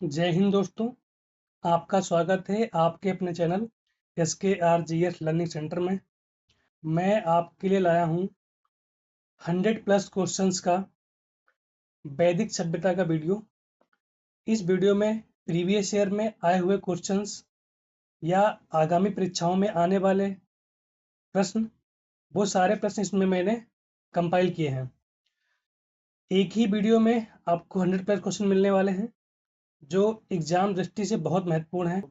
जय हिंद दोस्तों। आपका स्वागत है आपके अपने चैनल SKRGS लर्निंग सेंटर में। मैं आपके लिए लाया हूँ 100+ क्वेश्चंस का वैदिक सभ्यता का वीडियो। इस वीडियो में प्रीवियस ईयर में आए हुए क्वेश्चंस या आगामी परीक्षाओं में आने वाले प्रश्न, वो सारे प्रश्न इसमें मैंने कंपाइल किए हैं। एक ही वीडियो में आपको 100+ क्वेश्चन मिलने वाले हैं जो एग्जाम दृष्टि से बहुत महत्वपूर्ण है।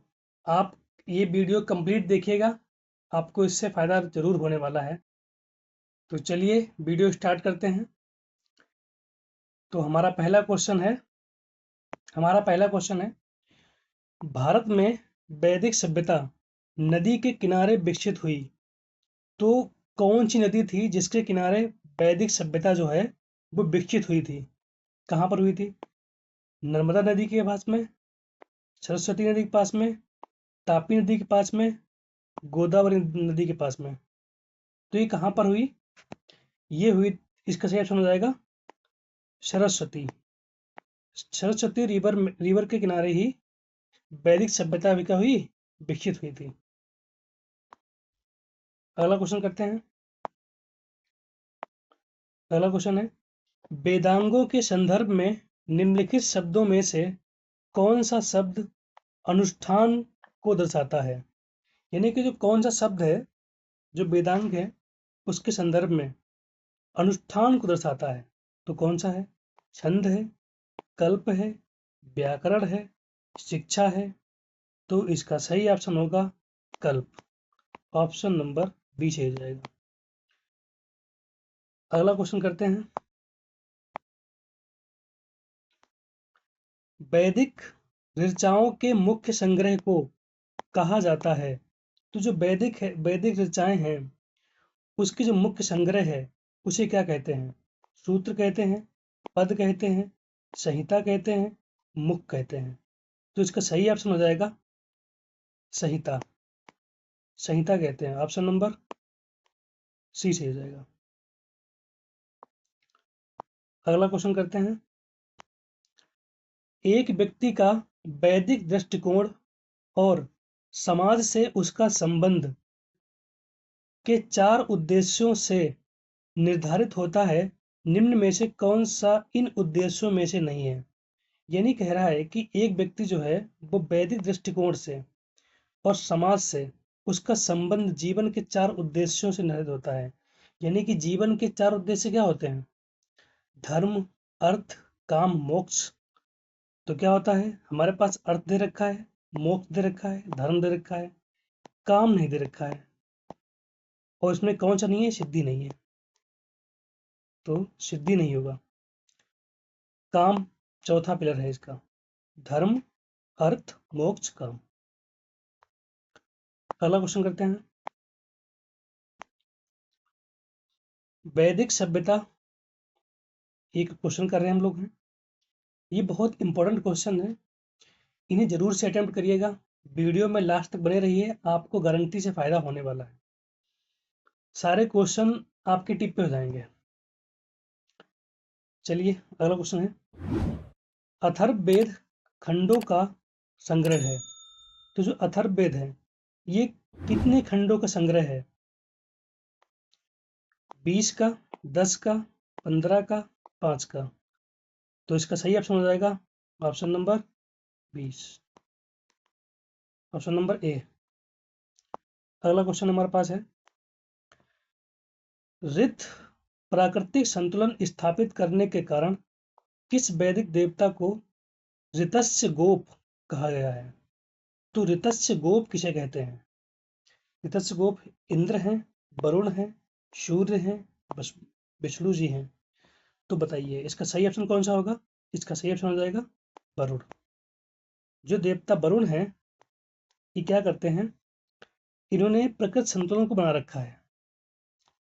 आप ये वीडियो कंप्लीट देखिएगा, आपको इससे फ़ायदा ज़रूर होने वाला है। तो चलिए वीडियो स्टार्ट करते हैं। तो हमारा पहला क्वेश्चन है, भारत में वैदिक सभ्यता नदी के किनारे विकसित हुई, तो कौन सी नदी थी जिसके किनारे वैदिक सभ्यता जो है वो विकसित हुई थी? कहाँ पर हुई थी? नर्मदा नदी के पास में, सरस्वती नदी के पास में, तापी नदी के पास में, गोदावरी नदी के पास में। तो ये कहाँ पर हुई? ये हुई, इसका सही ऑप्शन हो जाएगा सरस्वती। सरस्वती रिवर के किनारे ही वैदिक सभ्यता विकसित हुई थी। अगला क्वेश्चन करते हैं। अगला क्वेश्चन है, वेदांगों के संदर्भ में निम्नलिखित शब्दों में से कौन सा शब्द अनुष्ठान को दर्शाता है? यानी कि जो कौन सा शब्द है जो वेदांग है उसके संदर्भ में अनुष्ठान को दर्शाता है, तो कौन सा है? छंद है, कल्प है, व्याकरण है, शिक्षा है। तो इसका सही ऑप्शन होगा कल्प। ऑप्शन नंबर बी सही हो जाएगा। अगला क्वेश्चन करते हैं। वैदिक ऋचाओं के मुख्य संग्रह को कहा जाता है? तो जो वैदिक ऋचाएं हैं उसकी जो मुख्य संग्रह है उसे क्या कहते हैं? सूत्र कहते हैं, पद कहते हैं, संहिता कहते हैं, मुख कहते हैं। तो इसका सही ऑप्शन हो जाएगा संहिता। संहिता कहते हैं। ऑप्शन नंबर सी सही हो जाएगा। अगला क्वेश्चन करते हैं। एक व्यक्ति का वैदिक दृष्टिकोण और समाज से उसका संबंध के 4 उद्देश्यों से निर्धारित होता है, निम्न में से कौन सा इन उद्देश्यों में से नहीं है? यानी कह रहा है कि एक व्यक्ति जो है वो वैदिक दृष्टिकोण से और समाज से उसका संबंध जीवन के 4 उद्देश्यों से निर्धारित होता है। यानी कि जीवन के 4 उद्देश्य क्या होते हैं? धर्म, अर्थ, काम, मोक्ष। तो क्या होता है, हमारे पास अर्थ दे रखा है, मोक्ष दे रखा है, धर्म दे रखा है, काम नहीं दे रखा है, और इसमें कौन सा नहीं है? सिद्धि नहीं है। तो सिद्धि नहीं होगा। काम चौथा पिलर है इसका। धर्म, अर्थ, मोक्ष, काम। अगला क्वेश्चन करते हैं। वैदिक सभ्यता, एक क्वेश्चन कर रहे हैं हम लोग हैं। ये बहुत इंपॉर्टेंट क्वेश्चन है, इन्हें जरूर से अटेम्प्ट करिएगा। वीडियो में लास्ट तक बने रहिए, आपको गारंटी से फायदा होने वाला है। सारे क्वेश्चन आपके टिप पे हो जाएंगे। चलिए अगला क्वेश्चन है, अथर्ववेद खंडों का संग्रह है। तो जो अथर्ववेद है ये कितने खंडों का संग्रह है? 20 का, 10 का, 15 का, 5 का। तो इसका सही ऑप्शन हो जाएगा option number 20, option number A. अगला क्वेश्चन हमारे पास है, ऋत प्राकृतिक संतुलन स्थापित करने के कारण किस वैदिक देवता को ऋतस्य गोप कहा गया है? तो ऋतस्य गोप किसे कहते हैं? ऋतस्य गोप इंद्र हैं, वरुण हैं, सूर्य हैं, विष्णु जी हैं। तो बताइए इसका सही ऑप्शन कौन सा होगा? इसका सही ऑप्शन हो जाएगा वरुण। जो देवता वरुण हैं ये क्या करते हैं, इन्होंने प्रकृति संतुलन को बना रखा है,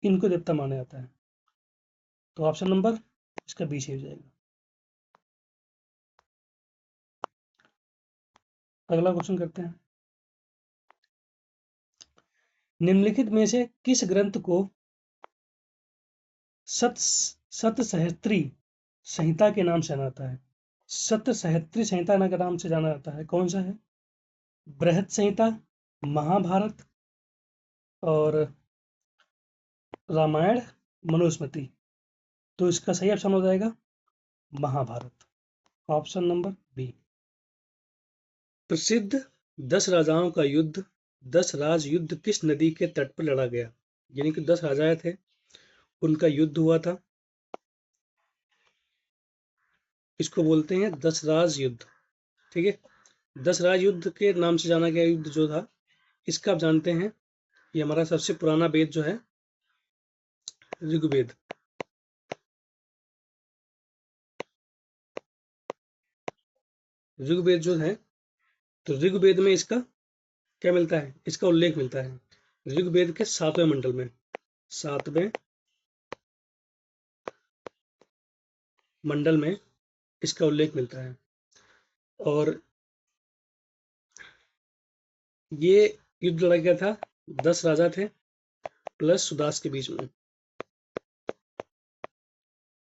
इनको देवता माना जाता है। तो ऑप्शन नंबर इसका बी सही हो जाएगा। अगला क्वेश्चन करते हैं, निम्नलिखित में से किस ग्रंथ को सतसहस्त्री संहिता के नाम से जाना जाता है? सप्तसाहित्री संहिता के नाम से जाना जाता है, कौन सा है? बृहत संहिता, महाभारत और रामायण, मनुस्मृति। तो इसका सही ऑप्शन हो जाएगा महाभारत, ऑप्शन नंबर बी। प्रसिद्ध 10 राजाओं का युद्ध, 10 राज युद्ध किस नदी के तट पर लड़ा गया? यानी कि 10 राजाएं थे, उनका युद्ध हुआ था, इसको बोलते हैं 10 राज युद्ध। ठीक है, 10 राज युद्ध के नाम से जाना गया युद्ध जो था, इसका आप जानते हैं, ये हमारा सबसे पुराना वेद जो है ऋग्वेद। ऋग्वेद जो है, तो ऋग्वेद में इसका क्या मिलता है? इसका उल्लेख मिलता है ऋग्वेद के 7वें मंडल में, 7वें मंडल में इसका उल्लेख मिलता है। और ये युद्ध लड़ा गया था, 10 राजा थे प्लस सुदास के बीच में,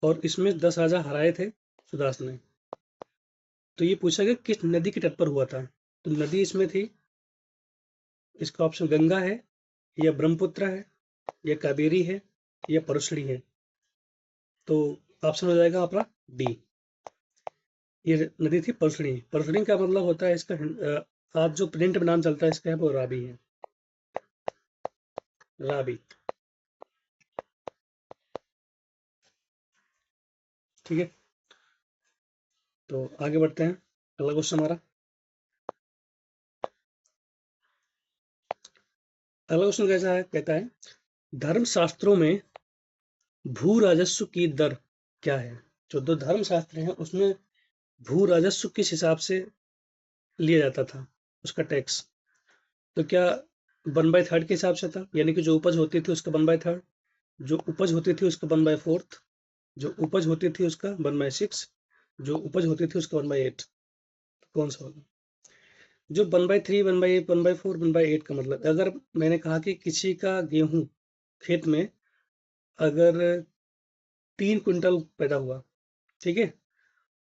और इसमें 10 राजा हराए थे सुदास ने। तो ये पूछा गया किस नदी के तट पर हुआ था, तो नदी इसमें थी, इसका ऑप्शन गंगा है, या ब्रह्मपुत्र है, या कावेरी है, या परशुड़ी है। तो ऑप्शन हो जाएगा अपना डी, ये नदी थी परशुड़ी। परशुड़ी का मतलब होता है इसका आज जो प्रिंट में नाम चलता है इसका है वो रावी है, रावी। ठीक है, तो आगे बढ़ते हैं। अगला क्वेश्चन हमारा, अगला क्वेश्चन कैसा है, कहता है धर्म शास्त्रों में भू राजस्व की दर क्या है? जो दो धर्म शास्त्र हैं उसमें भू राजस्व किस हिसाब से लिया जाता था, उसका टैक्स? तो क्या 1/3 के हिसाब से था, यानी कि जो उपज होती थी उसका 1/3, जो उपज होती थी उसका 1/4, जो उपज होती थी उसका 1/6, जो उपज होती थी उसका 1/8? कौन सा होगा? जो 1/3, 1/8, 1/4, 1/8 का मतलब, अगर मैंने कहा कि किसी का गेहूं खेत में अगर 3 क्विंटल पैदा हुआ, ठीक है,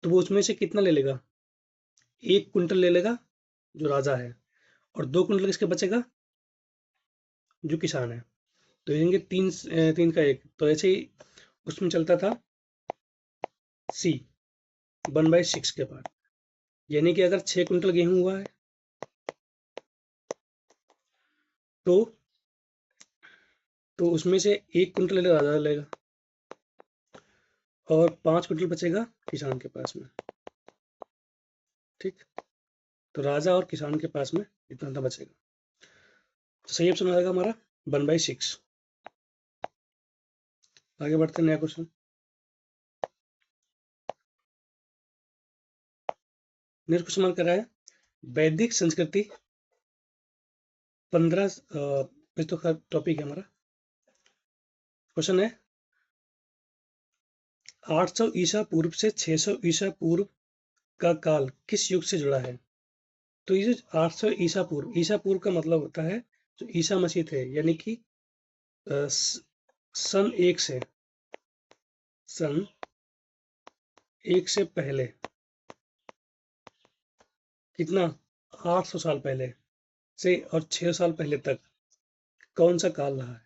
तो वो उसमें से कितना ले लेगा? 1 क्विंटल ले लेगा जो राजा है, और 2 क्विंटल किसके बचेगा? जो किसान है। तो यानी कि तीन का एक, तो ऐसे ही उसमें चलता था सी, 1/6 के बाद। यानी कि अगर 6 क्विंटल गेहूं हुआ है तो उसमें से 1 क्विंटल राजा लेगा, और 5 क्विंटल बचेगा किसान के पास में। ठीक, तो राजा और किसान के पास में इतना था बचेगा। तो सही ऑप्शन आएगा हमारा 1/6। आगे बढ़ते हैं, नया क्वेश्चन। नेक्स्ट क्वेश्चन हमारा कर रहा है वैदिक संस्कृति 15 तो टॉपिक है हमारा। क्वेश्चन है 800 ईसा पूर्व से 600 ईसा पूर्व का काल किस युग से जुड़ा है? तो ये जो 800 ईसा पूर्व का मतलब होता है जो ईसा मसीह थे, यानी कि सन 1 से पहले, कितना, 800 साल पहले से और 600 साल पहले तक कौन सा काल रहा है?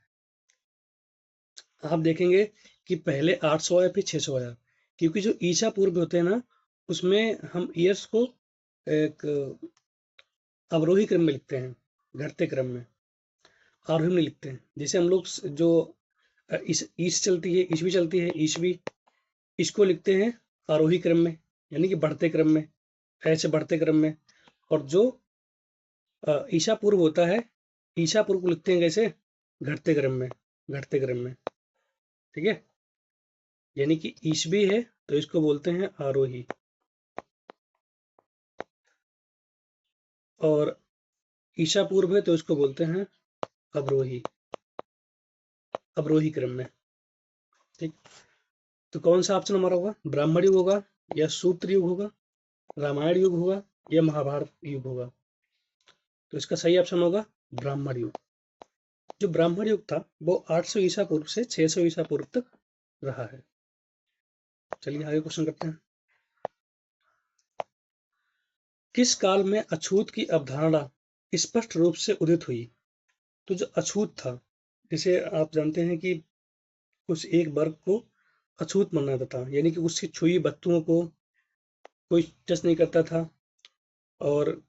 आप देखेंगे कि पहले 800 आया फिर 600 आया, क्योंकि जो ईसा पूर्व होते हैं ना, उसमें हम ईयर्स को एक अवरोही क्रम में लिखते हैं, घटते क्रम में, आरोही में लिखते हैं। जैसे हम लोग जो ईस चलती है, ईसवी चलती है, ईसवी, इसको लिखते हैं आरोही क्रम में, यानी कि बढ़ते क्रम में, ऐसे बढ़ते क्रम में। और जो ईसा पूर्व होता है, ईसा पूर्व को लिखते हैं कैसे? घटते क्रम में, घटते क्रम में। ठीक है, यानी कि ईसवी है तो इसको बोलते हैं आरोही, और ईसा पूर्व है तो इसको बोलते हैं अवरोही, अवरोही क्रम में। ठीक, तो कौन सा ऑप्शन हमारा होगा? ब्राह्मण युग होगा, या सूत्र युग होगा, रामायण युग होगा, या महाभारत युग होगा? तो इसका सही ऑप्शन होगा ब्राह्मण युग। जो ब्राह्मण युग था वो 800 ईसा पूर्व से 600 ईसा पूर्व तक रहा है। चलिए आगे क्वेश्चन करते हैं। किस काल में अछूत की अवधारणा स्पष्ट रूप से उदित हुई? तो जो अछूत था, जिसे आप जानते हैं कि उस एक वर्ग को अछूत माना जाता था, यानी कि उसकी छुई वस्तुओं को कोई टच नहीं करता था। और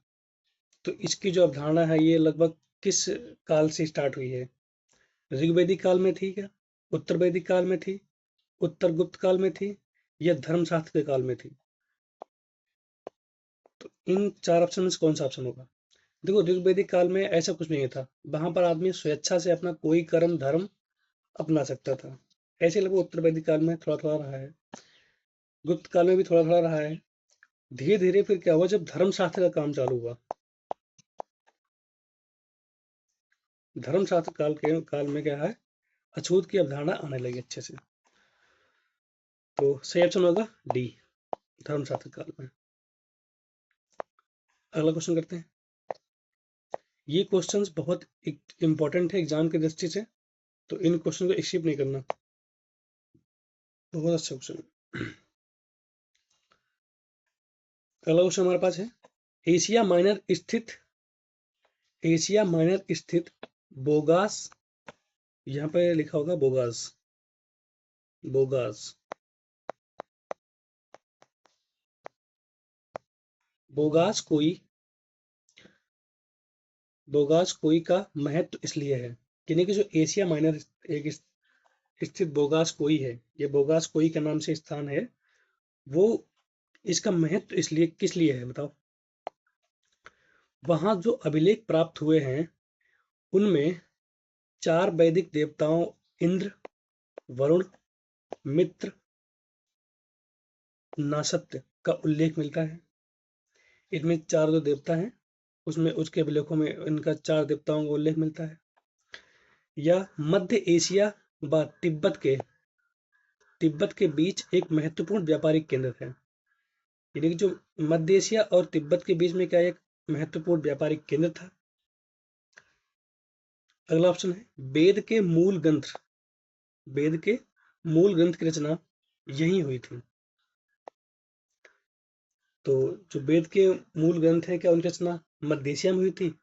तो इसकी जो अवधारणा है ये लगभग किस काल से स्टार्ट हुई है? ऋग्वैदिक काल में थी क्या? उत्तर वैदिक काल में थी? उत्तर गुप्त काल में थी? या धर्मशास्त्र के काल में थी? तो इन चार ऑप्शन में से कौन सा ऑप्शन होगा? देखो, ऋग्वैदिक काल में ऐसा कुछ नहीं था, वहां पर आदमी स्वेच्छा से अपना कोई कर्म धर्म अपना सकता था। ऐसे लगभग उत्तर वैदिक काल में थोड़ा थोड़ा रहा है, गुप्त काल में भी थोड़ा थोड़ा रहा है। धीरे धीरे फिर क्या हुआ, जब धर्मशास्त्र का काम चालू हुआ, धर्मशास्त्र काल में क्या है, अछूत की अवधारणा आने लगी अच्छे से। तो सही ऑप्शन होगा डी, धर्मशास्त्र काल में। अगला क्वेश्चन करते हैं। ये क्वेश्चंस बहुत इंपॉर्टेंट है एग्जाम की दृष्टि से, तो इन क्वेश्चन को स्किप नहीं करना, बहुत अच्छा क्वेश्चन। अगला क्वेश्चन हमारे पास है, एशिया माइनर स्थित बोगास, यहाँ पे लिखा होगा बोगास, बोगास बोगास कोई बोगास कोई का महत्व इसलिए है, यानी कि जो एशिया माइनर एक स्थित बोगास कोई है, ये बोगास कोई के नाम से स्थान है, वो इसका महत्व इसलिए किस लिए है बताओ? वहां जो अभिलेख प्राप्त हुए हैं उनमें 4 वैदिक देवताओं इंद्र, वरुण, मित्र, नासत्य का उल्लेख मिलता है। इनमें 4 जो देवता हैं उसमें उसके अभिलेखों में इनका 4 देवताओं का उल्लेख मिलता है। यह मध्य एशिया व तिब्बत के बीच एक महत्वपूर्ण व्यापारिक केंद्र है, यानी कि जो मध्य एशिया और तिब्बत के बीच में क्या एक महत्वपूर्ण व्यापारिक केंद्र था। अगला ऑप्शन है, वेद के मूल ग्रंथ की रचना यहीं हुई थी। तो जो वेद के मूल ग्रंथ हैं क्या उनकी रचना मध्य एशिया में हुई थी?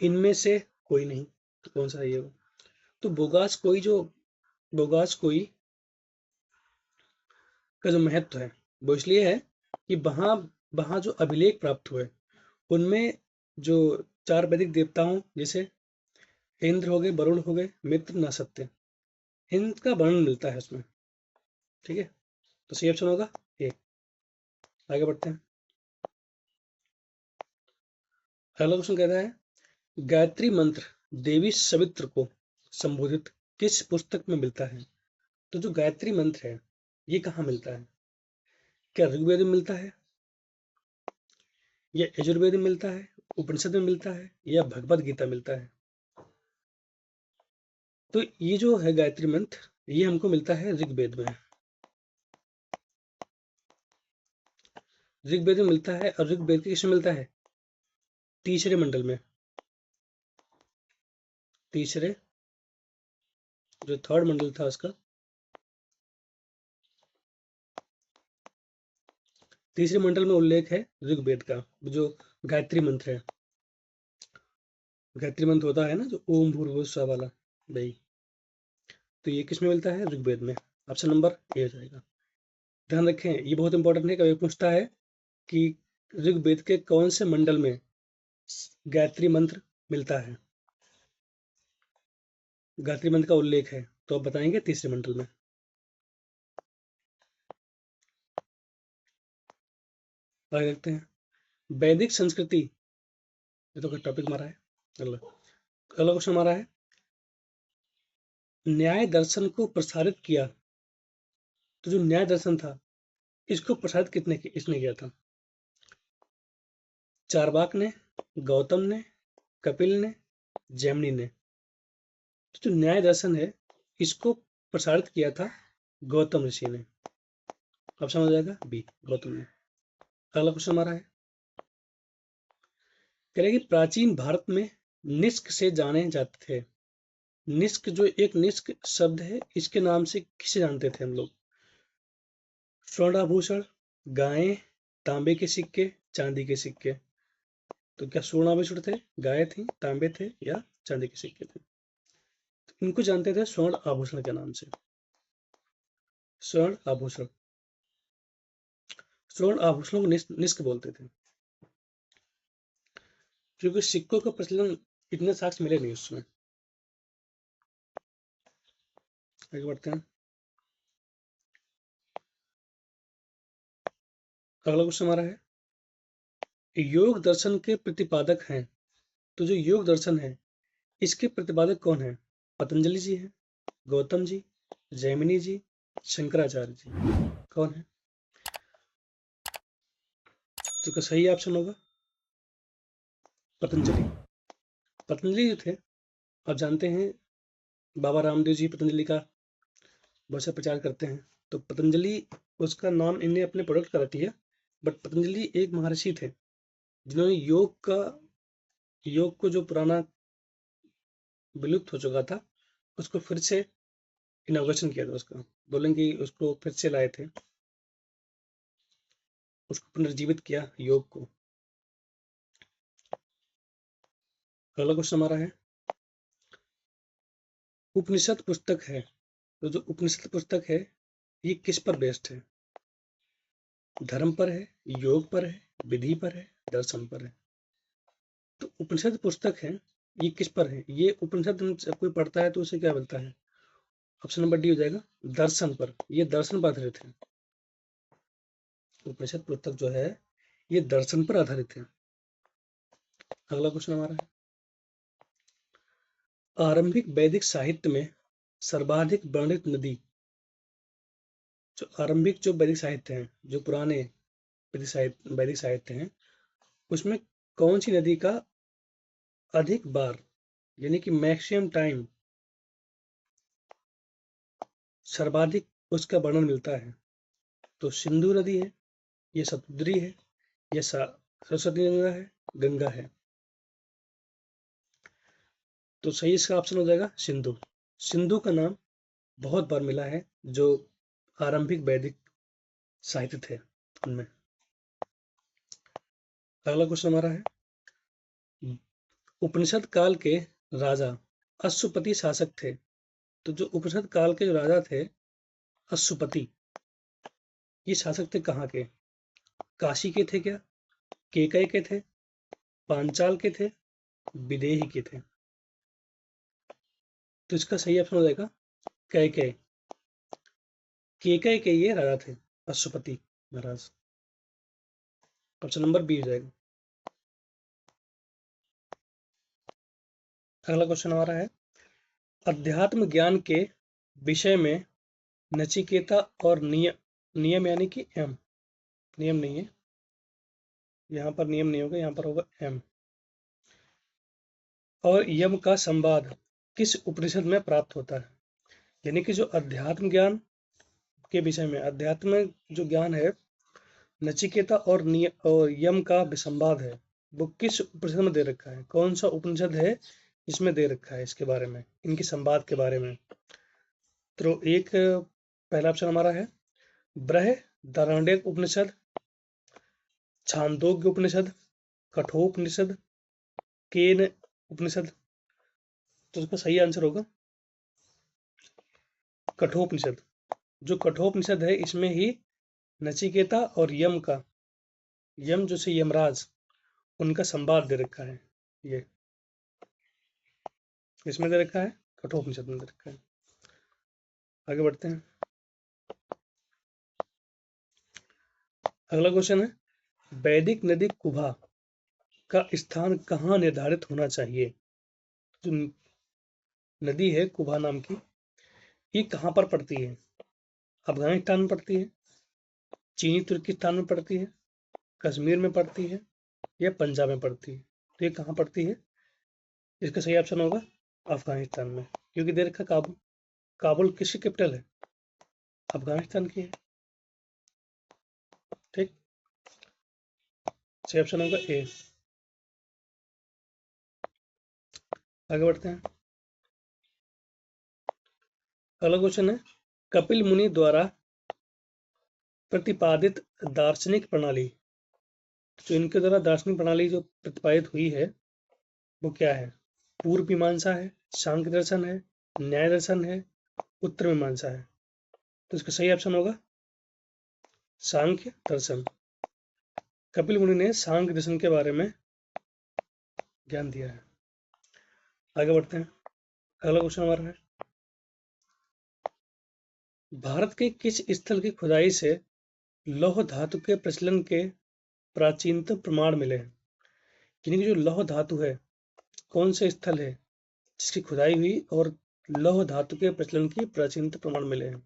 इनमें से कोई नहीं, तो कौन सा ये हो? तो बोगास कोई का जो महत्व है वो इसलिए है कि वहां वहां जो अभिलेख प्राप्त हुए उनमें जो 4 वैदिक देवताओं जैसे इंद्र हो गए, वरुण हो गए, मित्र, नसत्य, इनका वर्णन मिलता है उसमें। ठीक है, तो सही ऑप्शन होगा ए। आगे बढ़ते हैं। अगला क्वेश्चन कहता है, गायत्री मंत्र देवी सवित्र को संबोधित किस पुस्तक में मिलता है? तो जो गायत्री मंत्र है ये कहाँ मिलता है? क्या ऋग्वेद में मिलता है, या यजुर्वेद में मिलता है, उपनिषद में मिलता है, या भगवत गीता मिलता है? तो ये जो है गायत्री मंत्र ये हमको मिलता है ऋग्वेद में। ऋग्वेद में मिलता है, और ऋग्वेद के किसमें मिलता है? तीसरे मंडल में, तीसरे जो थर्ड मंडल था उसका तीसरे मंडल में उल्लेख है ऋग्वेद का। जो गायत्री मंत्र है, गायत्री मंत्र होता है ना जो ओम भूर्भुवः स्वः वाला, भाई, तो ये किसमें मिलता है? ऋग्वेद में। ऑप्शन नंबर ए हो जाएगा। ध्यान रखें ये बहुत इंपॉर्टेंट है, कभी पूछता है कि ऋग्वेद के कौन से मंडल में गायत्री मंत्र मिलता है, गायत्री मंत्र का उल्लेख है, तो आप बताएंगे तीसरे मंडल में। आगे देखते हैं, वैदिक संस्कृति, ये तो टॉपिक हमारा है। अगला अगला क्वेश्चन हमारा है, न्याय दर्शन को प्रसारित किया, तो जो न्याय दर्शन था इसको प्रसारित इसने किया था? चारवाक ने, गौतम ने, कपिल ने, जैमिनी ने? तो जो न्याय दर्शन है इसको प्रसारित किया था गौतम ऋषि ने। ऑप्शन हो जाएगा बी, गौतम ने। अगला क्वेश्चन हमारा है, कह रहे कि प्राचीन भारत में निष्क से जाने जाते थे। निष्क जो एक निष्क शब्द है इसके नाम से किसे जानते थे हम लोग? स्वर्णाभूषण, गायें, तांबे के सिक्के, चांदी के सिक्के। तो क्या स्वर्ण आभूषण थे, गाय थी, तांबे थे या चांदी के सिक्के थे? तो इनको जानते थे स्वर्ण आभूषण के नाम से। स्वर्ण आभूषण, स्वर्ण आभूषणों को निष्क बोलते थे, क्योंकि सिक्कों का प्रचलन इतने साक्ष्य मिले नहीं उसमें। आगे बढ़ते हैं। अगला क्वेश्चन हमारा है, योग दर्शन के प्रतिपादक हैं। तो जो योग दर्शन है इसके प्रतिपादक कौन है? पतंजलि जी हैं, गौतम जी, जैमिनी जी, शंकराचार्य जी। कौन है? तो क्या सही ऑप्शन होगा पतंजलि। पतंजलि जो थे, आप जानते हैं बाबा रामदेव जी पतंजलि का बहुत सा प्रचार करते हैं। तो पतंजलि उसका नाम इनने अपने प्रोडक्ट का रख लिया, बट पतंजलि एक महर्षि थे जिन्होंने योग को जो पुराना विलुप्त हो चुका था उसको फिर से इनोवेशन किया था, उसका बोलेंगे उसको फिर से लाए थे, उसको पुनर्जीवित किया योग को। अगला क्वेश्चन हमारा है, उपनिषद पुस्तक है। तो जो उपनिषद पुस्तक है ये किस पर बेस्ड है? धर्म पर है, योग पर है, विधि पर है, दर्शन पर है? तो उपनिषद पुस्तक है ये किस पर है? ये उपनिषद जब कोई पढ़ता है तो उसे क्या मिलता है? ऑप्शन नंबर डी हो जाएगा, दर्शन पर। ये दर्शन पर आधारित है। उपनिषद पुस्तक जो है ये दर्शन पर आधारित है। अगला क्वेश्चन हमारा है, आरंभिक वैदिक साहित्य में सर्वाधिक वर्णित नदी। जो आरंभिक जो वैदिक साहित्य हैं, जो पुराने वैदिक साहित्य हैं, उसमें कौन सी नदी का अधिक बार यानी कि मैक्सिमम टाइम सर्वाधिक उसका वर्णन मिलता है? तो सिंधु नदी है, ये सतुद्री है, ये सरस्वती गंगा है, गंगा है? तो सही इसका ऑप्शन हो जाएगा सिंधु। सिंधु का नाम बहुत बार मिला है जो आरंभिक वैदिक साहित्य थे उनमें। अगला क्वेश्चन हमारा है, उपनिषद काल के राजा अश्वपति शासक थे। तो जो उपनिषद काल के जो राजा थे अश्वपति, ये शासक थे कहाँ के? काशी के थे क्या, केकय के थे, पांचाल के थे, विदेही के थे? तो इसका सही ऑप्शन हो जाएगा कैकय। केकय के ये राजा थे अश्वपति महाराज। ऑप्शन नंबर बी हो जाएगा। अगला क्वेश्चन हमारा है, अध्यात्म ज्ञान के विषय में नचिकेता और नियम यानी कि एम, नियम नहीं है यहाँ पर, नियम नहीं होगा, यहाँ पर होगा एम, और यम का संवाद किस उपनिषद में प्राप्त होता है? यानी कि जो अध्यात्म ज्ञान के विषय में, अध्यात्म में जो ज्ञान है, नचिकेता और यम का विसंवाद है, वो किस उपनिषद में दे रखा है? कौन सा उपनिषद है इसमें दे रखा है इसके बारे में, इनके संवाद के बारे में? तो एक पहला ऑप्शन हमारा है बृहदारण्यक उपनिषद, छांदोग्य उपनिषद, कठोपनिषद, केन उपनिषद। तो उसका सही आंसर होगा कठोपनिषद। जो कठोपनिषद है इसमें ही नचिकेता और यम जो से यमराज, उनका संवाद दे रखा है। ये इसमें दे रखा है, कठोपनिषद में दे रखा है। आगे बढ़ते हैं। अगला क्वेश्चन है, वैदिक नदी कुभा का स्थान कहाँ निर्धारित होना चाहिए? जो नदी है कुभा नाम की, ये कहाँ पर पड़ती है? अफगानिस्तान में पड़ती है, चीनी तुर्किस्तान में पड़ती है, कश्मीर में पड़ती है, या पंजाब में पड़ती है? तो ये कहाँ पड़ती है? इसका सही ऑप्शन होगा अफगानिस्तान में, क्योंकि दे रखा काबुल। काबुल किसकी कैपिटल है? अफगानिस्तान की है। ठीक, सही ऑप्शन होगा ए। आगे बढ़ते हैं। अगला क्वेश्चन है, कपिल मुनि द्वारा प्रतिपादित दार्शनिक प्रणाली तो इनके द्वारा दार्शनिक प्रणाली जो प्रतिपादित हुई है वो क्या है? पूर्व मीमांसा है, सांख्य दर्शन है, न्याय दर्शन है, उत्तर मीमांसा है। तो इसका सही ऑप्शन होगा सांख्य दर्शन। कपिल मुनि ने सांख्य दर्शन के बारे में ज्ञान दिया है। आगे बढ़ते हैं। अगला क्वेश्चन हमारा है, भारत के किस स्थल की खुदाई से लौह धातु के प्रचलन के प्राचीनतम प्रमाण मिले हैं? यानी कि जो लौह धातु है, कौन से स्थल है जिसकी खुदाई हुई और लौह धातु के प्रचलन की प्राचीनतम प्रमाण मिले हैं?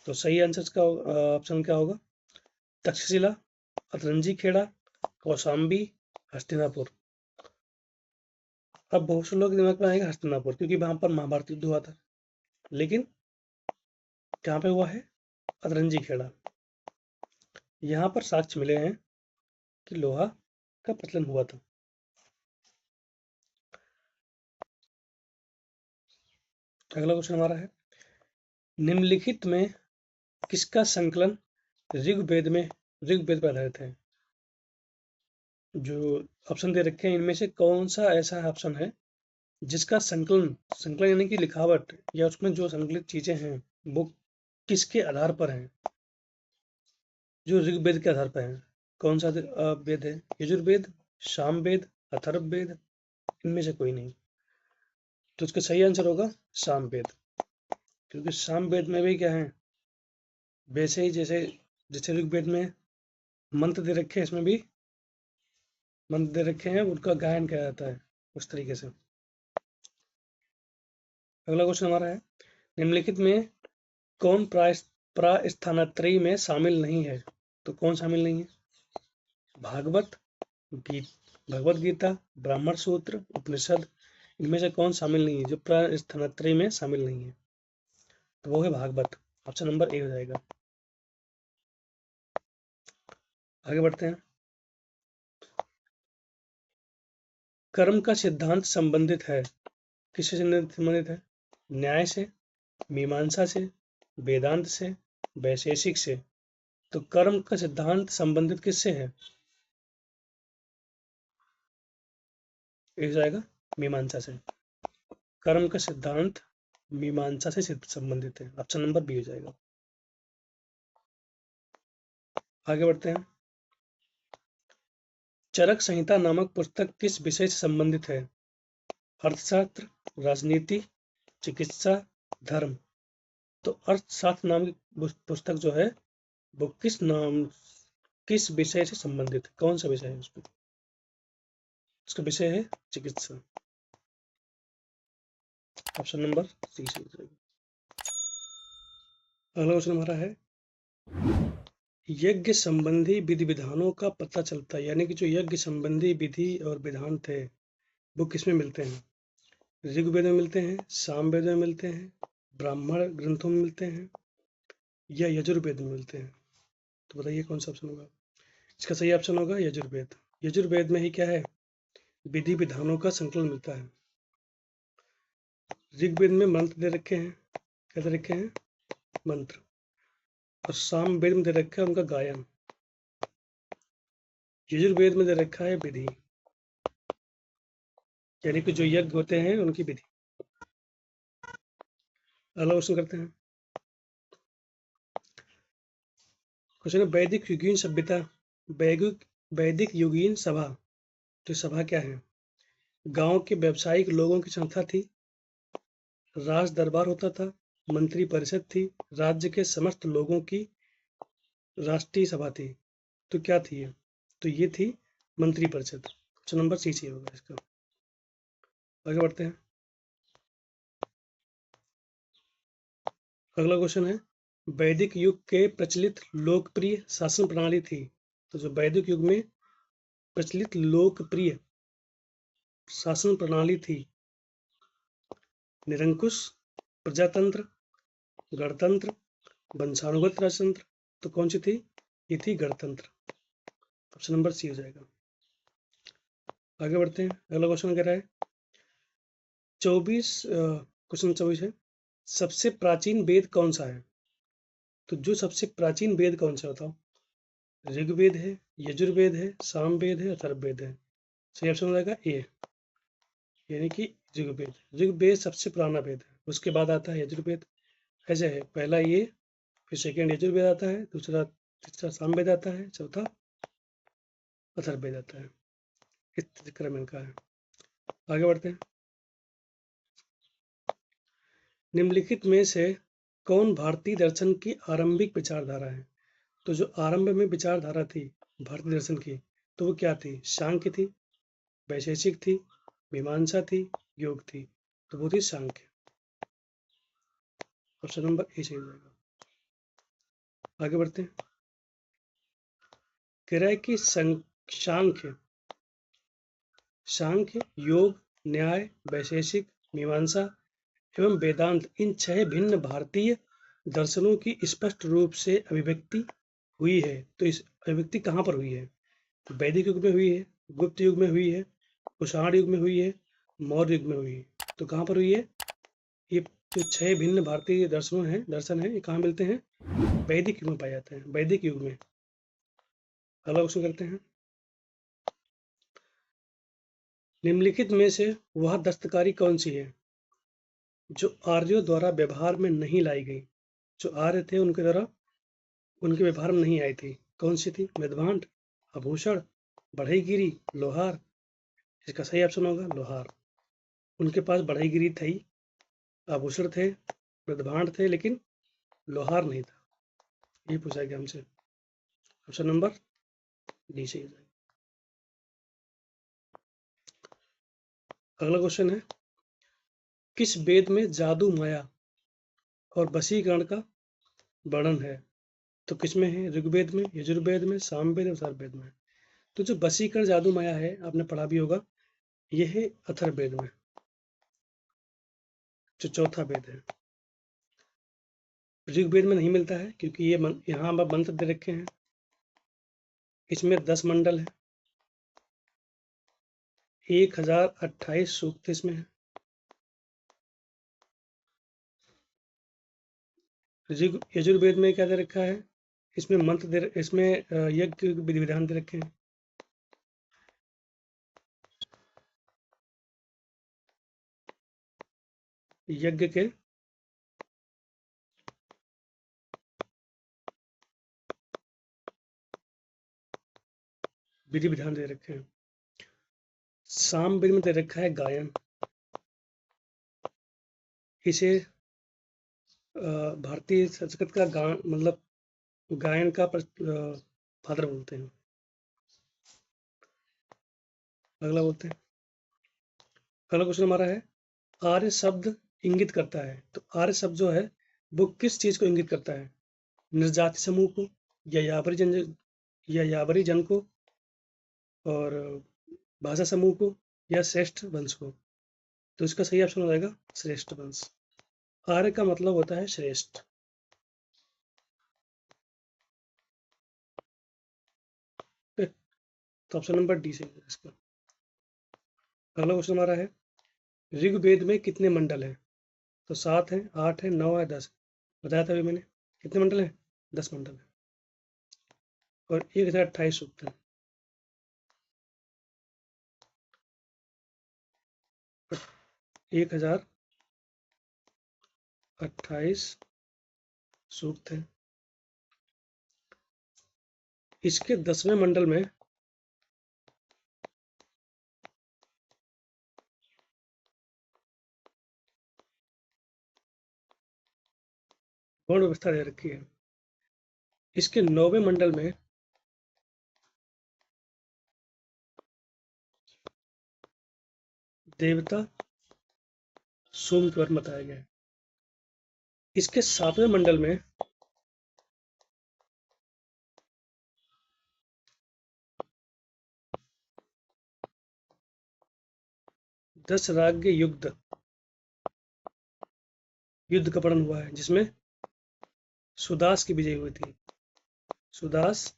तो सही आंसर का ऑप्शन क्या होगा? तक्षशिला, अतरंजी खेड़ा, कौशाम्बी, हस्तिनापुर। अब बहुत से लोग के दिमाग में आएगा हस्तिनापुर, क्योंकि वहां पर महाभारत युद्ध हुआ था। लेकिन कहाँ पे हुआ है? अतरंजी खेड़ा। यहाँ पर साक्ष्य मिले हैं कि लोहा का प्रचलन हुआ था। अगला क्वेश्चन हमारा है, निम्नलिखित में किसका संकलन ऋग्वेद पर आधारित है? जो ऑप्शन दे रखे हैं इनमें से कौन सा ऐसा ऑप्शन है जिसका संकलन यानी कि लिखावट या उसमें जो संकलित चीजें हैं वो किसके आधार पर हैं? जो ऋग्वेद के आधार पर हैं। कौन सा वेद है? यजुर्वेद, सामवेद, अथर्ववेद, इनमें से कोई नहीं। तो इसका सही आंसर होगा सामवेद, क्योंकि सामवेद में भी क्या है, वैसे ही जैसे जैसे ऋग्वेद में मंत्र दे रखे हैं, इसमें भी मंत्र दे रखे हैं, उनका गायन किया जाता है उस तरीके से। अगला क्वेश्चन हमारा है, निम्नलिखित में कौन प्रास्थानत्रयी में शामिल नहीं है? तो कौन शामिल नहीं है? भागवत, भगवत गीता, ब्राह्मण सूत्र, उपनिषद, इनमें से कौन शामिल नहीं है जो प्रास्थानत्रयी में शामिल नहीं है? तो वो है भागवत। ऑप्शन नंबर ए हो जाएगा। आगे बढ़ते हैं। कर्म का सिद्धांत संबंधित है, किससे संबंधित है? न्याय से, मीमांसा से, वेदांत से, वैशेषिक से। तो कर्म का सिद्धांत संबंधित किससे है? एक जाएगा मीमांसा से। कर्म का सिद्धांत मीमांसा से संबंधित है। ऑप्शन नंबर बी हो जाएगा। आगे बढ़ते हैं। चरक संहिता नामक पुस्तक किस विषय से संबंधित है? अर्थशास्त्र, राजनीति, चिकित्सा, धर्म। तो अर्थशास्त्र नाम की पुस्तक जो है वो किस विषय से संबंधित है? कौन सा विषय है उसमें? उसका विषय है चिकित्सा। ऑप्शन नंबर सी से हो जाएगा। अगला क्वेश्चन हमारा है, यज्ञ संबंधी विधि विधानों का पता चलता है, यानी कि जो यज्ञ संबंधी विधि और विधान थे वो किसमें मिलते हैं? ऋग्वेद में मिलते हैं, सामवेद में मिलते हैं, ब्राह्मण ग्रंथों में मिलते हैं, या यजुर्वेद में मिलते हैं? तो बताइए कौन सा ऑप्शन होगा? इसका सही ऑप्शन होगा यजुर्वेद। यजुर्वेद में ही क्या है, विधि विधानों का संकलन मिलता है। ऋग्वेद में मंत्र दे रखे हैं, क्या दे रखे हैं? मंत्र। और सामवेद में दे रखा है उनका गायन। यजुर्वेद में दे रखा है विधि, यानी कि जो यज्ञ होते हैं उनकी विधि। अगला क्वेश्चन करते हैं। क्वेश्चन है, वैदिक युगीन सभ्यता, वैदिक युगीन सभा। तो सभा क्या है? गांव के व्यावसायिक लोगों की संस्था थी, राज दरबार होता था, मंत्री परिषद थी, राज्य के समस्त लोगों की राष्ट्रीय सभा थी। तो क्या थी ये? तो ये थी मंत्री परिषद। ऑप्शन नंबर सी सी होगा इसका। आगे बढ़ते हैं। अगला क्वेश्चन है, वैदिक युग के प्रचलित लोकप्रिय शासन प्रणाली थी। तो जो वैदिक युग में प्रचलित लोकप्रिय शासन प्रणाली थी, निरंकुश, प्रजातंत्र, गणतंत्र, वंशानुगत राजतंत्र। तो कौन सी थी? ये थी गणतंत्र। ऑप्शन नंबर सी हो जाएगा। आगे बढ़ते हैं। अगला क्वेश्चन कह रहा है, 24 है, सबसे प्राचीन वेद कौन सा है? तो जो सबसे प्राचीन वेद कौन सा बताओ? ऋग्वेद है, यजुर्वेद है, सामवेद है, अथर्ववेद है। सही ऑप्शन हो जाएगा ए, यानी कि ऋग्वेद। ऋग्वेद सबसे पुराना वेद है, उसके बाद आता है यजुर्वेद। ऐसे है, पहला ये, फिर सेकेंड यजुर्वेद आता है, दूसरा तीसरा सामवेद आता है, चौथा अथर्ववेद आता है। इस क्रम इनका है। आगे बढ़ते हैं। निम्नलिखित में से कौन भारतीय दर्शन की आरंभिक विचारधारा है? तो जो आरंभ में विचारधारा थी भारतीय दर्शन की, तो वो क्या थी? सांख्य थी, वैशेषिक थी, मीमांसा थी, योग थी। तो वो थी सांख्य। ऑप्शन नंबर ए सही हो जाएगा। आगे बढ़ते हैं। कह रहा है कि सांख्य सांख्य, योग, न्याय, वैशेषिक, मीमांसा एवं वेदांत, इन 6 भिन्न भारतीय दर्शनों की स्पष्ट रूप से अभिव्यक्ति हुई है। तो इस अभिव्यक्ति कहाँ पर हुई है? वैदिक युग में हुई है, गुप्त युग में हुई है, कुषाण युग में हुई है, मौर्य युग में हुई है। तो कहाँ पर हुई है? ये जो 6 भिन्न भारतीय दर्शन है, ये कहाँ मिलते हैं? वैदिक युग में पाए जाते हैं, वैदिक युग में। अगला क्वेश्चन करते हैं। निम्नलिखित में से वह दस्तकारी कौन सी है जो आर्यों द्वारा व्यवहार में नहीं लाई गई? जो आर्य थे उनके द्वारा उनके व्यवहार में नहीं आई थी। कौन सी थी? मृदभांड, आभूषण, बढ़ईगिरी, लोहार। इसका सही ऑप्शन होगा लोहार। उनके पास बढ़ईगिरी थी, आभूषण थे, मृदभांड थे, लेकिन लोहार नहीं था। ये पूछा गया हमसे। ऑप्शन नंबर डी सही हो जाएगा। अगला क्वेश्चन है, किस वेद में जादू, माया और वशीकरण का वर्णन है? तो किसमें है? ऋग्वेद में, यजुर्वेद में, सामवेद और अथर्ववेद में। तो जो वशीकरण, जादू, माया है, आपने पढ़ा भी होगा, यह है अथर्ववेद में, जो चौथा वेद है। ऋग्वेद में नहीं मिलता है क्योंकि ये यहाँ मंत्र दे रखे हैं। इसमें 10 मंडल है, 1028 सूक्त इसमें है। यजुर्वेद में क्या दे रखा है? इसमें इसमें यज्ञ विधि विधान दे रखे हैं। यज्ञ के विधि विधान दे रखे हैं। सामवेद में दे रखा है गायन। इसे भारतीय संस्कृत का मतलब गायन का फादर बोलते हैं। अगला बोलते हैं। अगला क्वेश्चन हमारा है, आर्य शब्द इंगित करता है। तो आर्य शब्द जो है वो किस चीज को इंगित करता है? निर्जाति समूह को, या यावरी जन को, और भाषा समूह को, या श्रेष्ठ वंश को। तो इसका सही ऑप्शन हो जाएगा श्रेष्ठ वंश। आर्य का मतलब होता है श्रेष्ठ। तो ऑप्शन नंबर डी सही है इसका। अगला क्वेश्चन हमारा है, ऋग्वेद में कितने मंडल हैं? तो 7 हैं, 8 हैं, 9 है, 10। बताया था अभी मैंने। कितने मंडल हैं? 10 मंडल हैं और 1028 सूक्त हैं। 1028 सूक्त हैं। इसके 10वें मंडल में गौण व्यवस्था दे रखी है। इसके 9वें मंडल में देवता सोम के बारे में बताया गया है। इसके 7वें मंडल में दस राज्य युद्ध का वर्णन हुआ है, जिसमें सुदास की विजय हुई थी। सुदास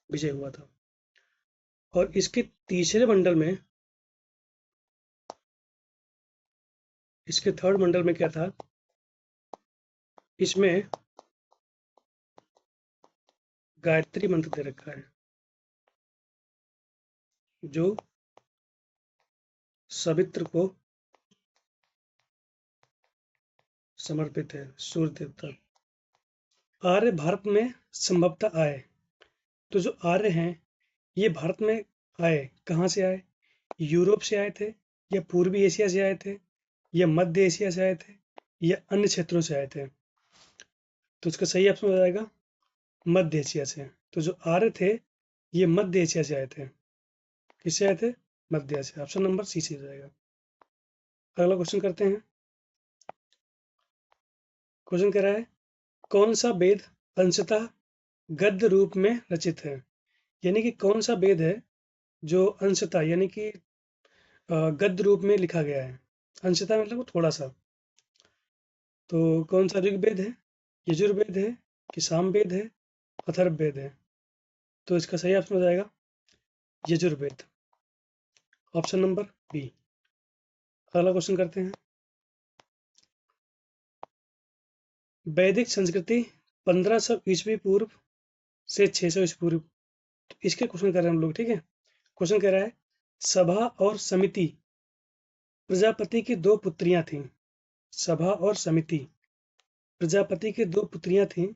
विजय हुआ था। और इसके तीसरे मंडल में, इसके 3rd मंडल में क्या था? इसमें गायत्री मंत्र दे रखा है जो सवित्र को समर्पित है, सूर्य देवता। आर्य भारत में संभवतः आए। तो जो आर्य हैं ये भारत में आए, कहाँ से आए? यूरोप से आए थे, या पूर्वी एशिया से आए थे, या मध्य एशिया से आए थे, या अन्य क्षेत्रों से आए थे? तो इसका सही ऑप्शन हो जाएगा मध्य एशिया से। तो जो आर्य थे ये मध्य एशिया से आए थे। किससे आए थे? मध्य एशिया। ऑप्शन नंबर सी से हो जाएगा। अगला क्वेश्चन करते हैं। क्वेश्चन कह रहा है कौन सा वेद अंशतः गद्य रूप में रचित है? यानी कि कौन सा वेद है जो अंशतः यानी कि गद्य रूप में लिखा गया है? अंशतः मतलब वो थोड़ा सा। तो कौन सा ऋग्वेद है, यजुर्वेद है, कि सामवेद है, अथर्ववेद है? तो इसका सही ऑप्शन हो जाएगा यजुर्वेद। Option number B. अगला क्वेश्चन करते हैं। वैदिक संस्कृति 1500 ईस्वी पूर्व से 600 ईस्वी पूर्व, तो इसके क्वेश्चन कर रहे हैं हम लोग, ठीक है। क्वेश्चन कह रहा है सभा और समिति प्रजापति की दो पुत्रियां थीं। सभा और समिति प्रजापति की दो पुत्रियां थीं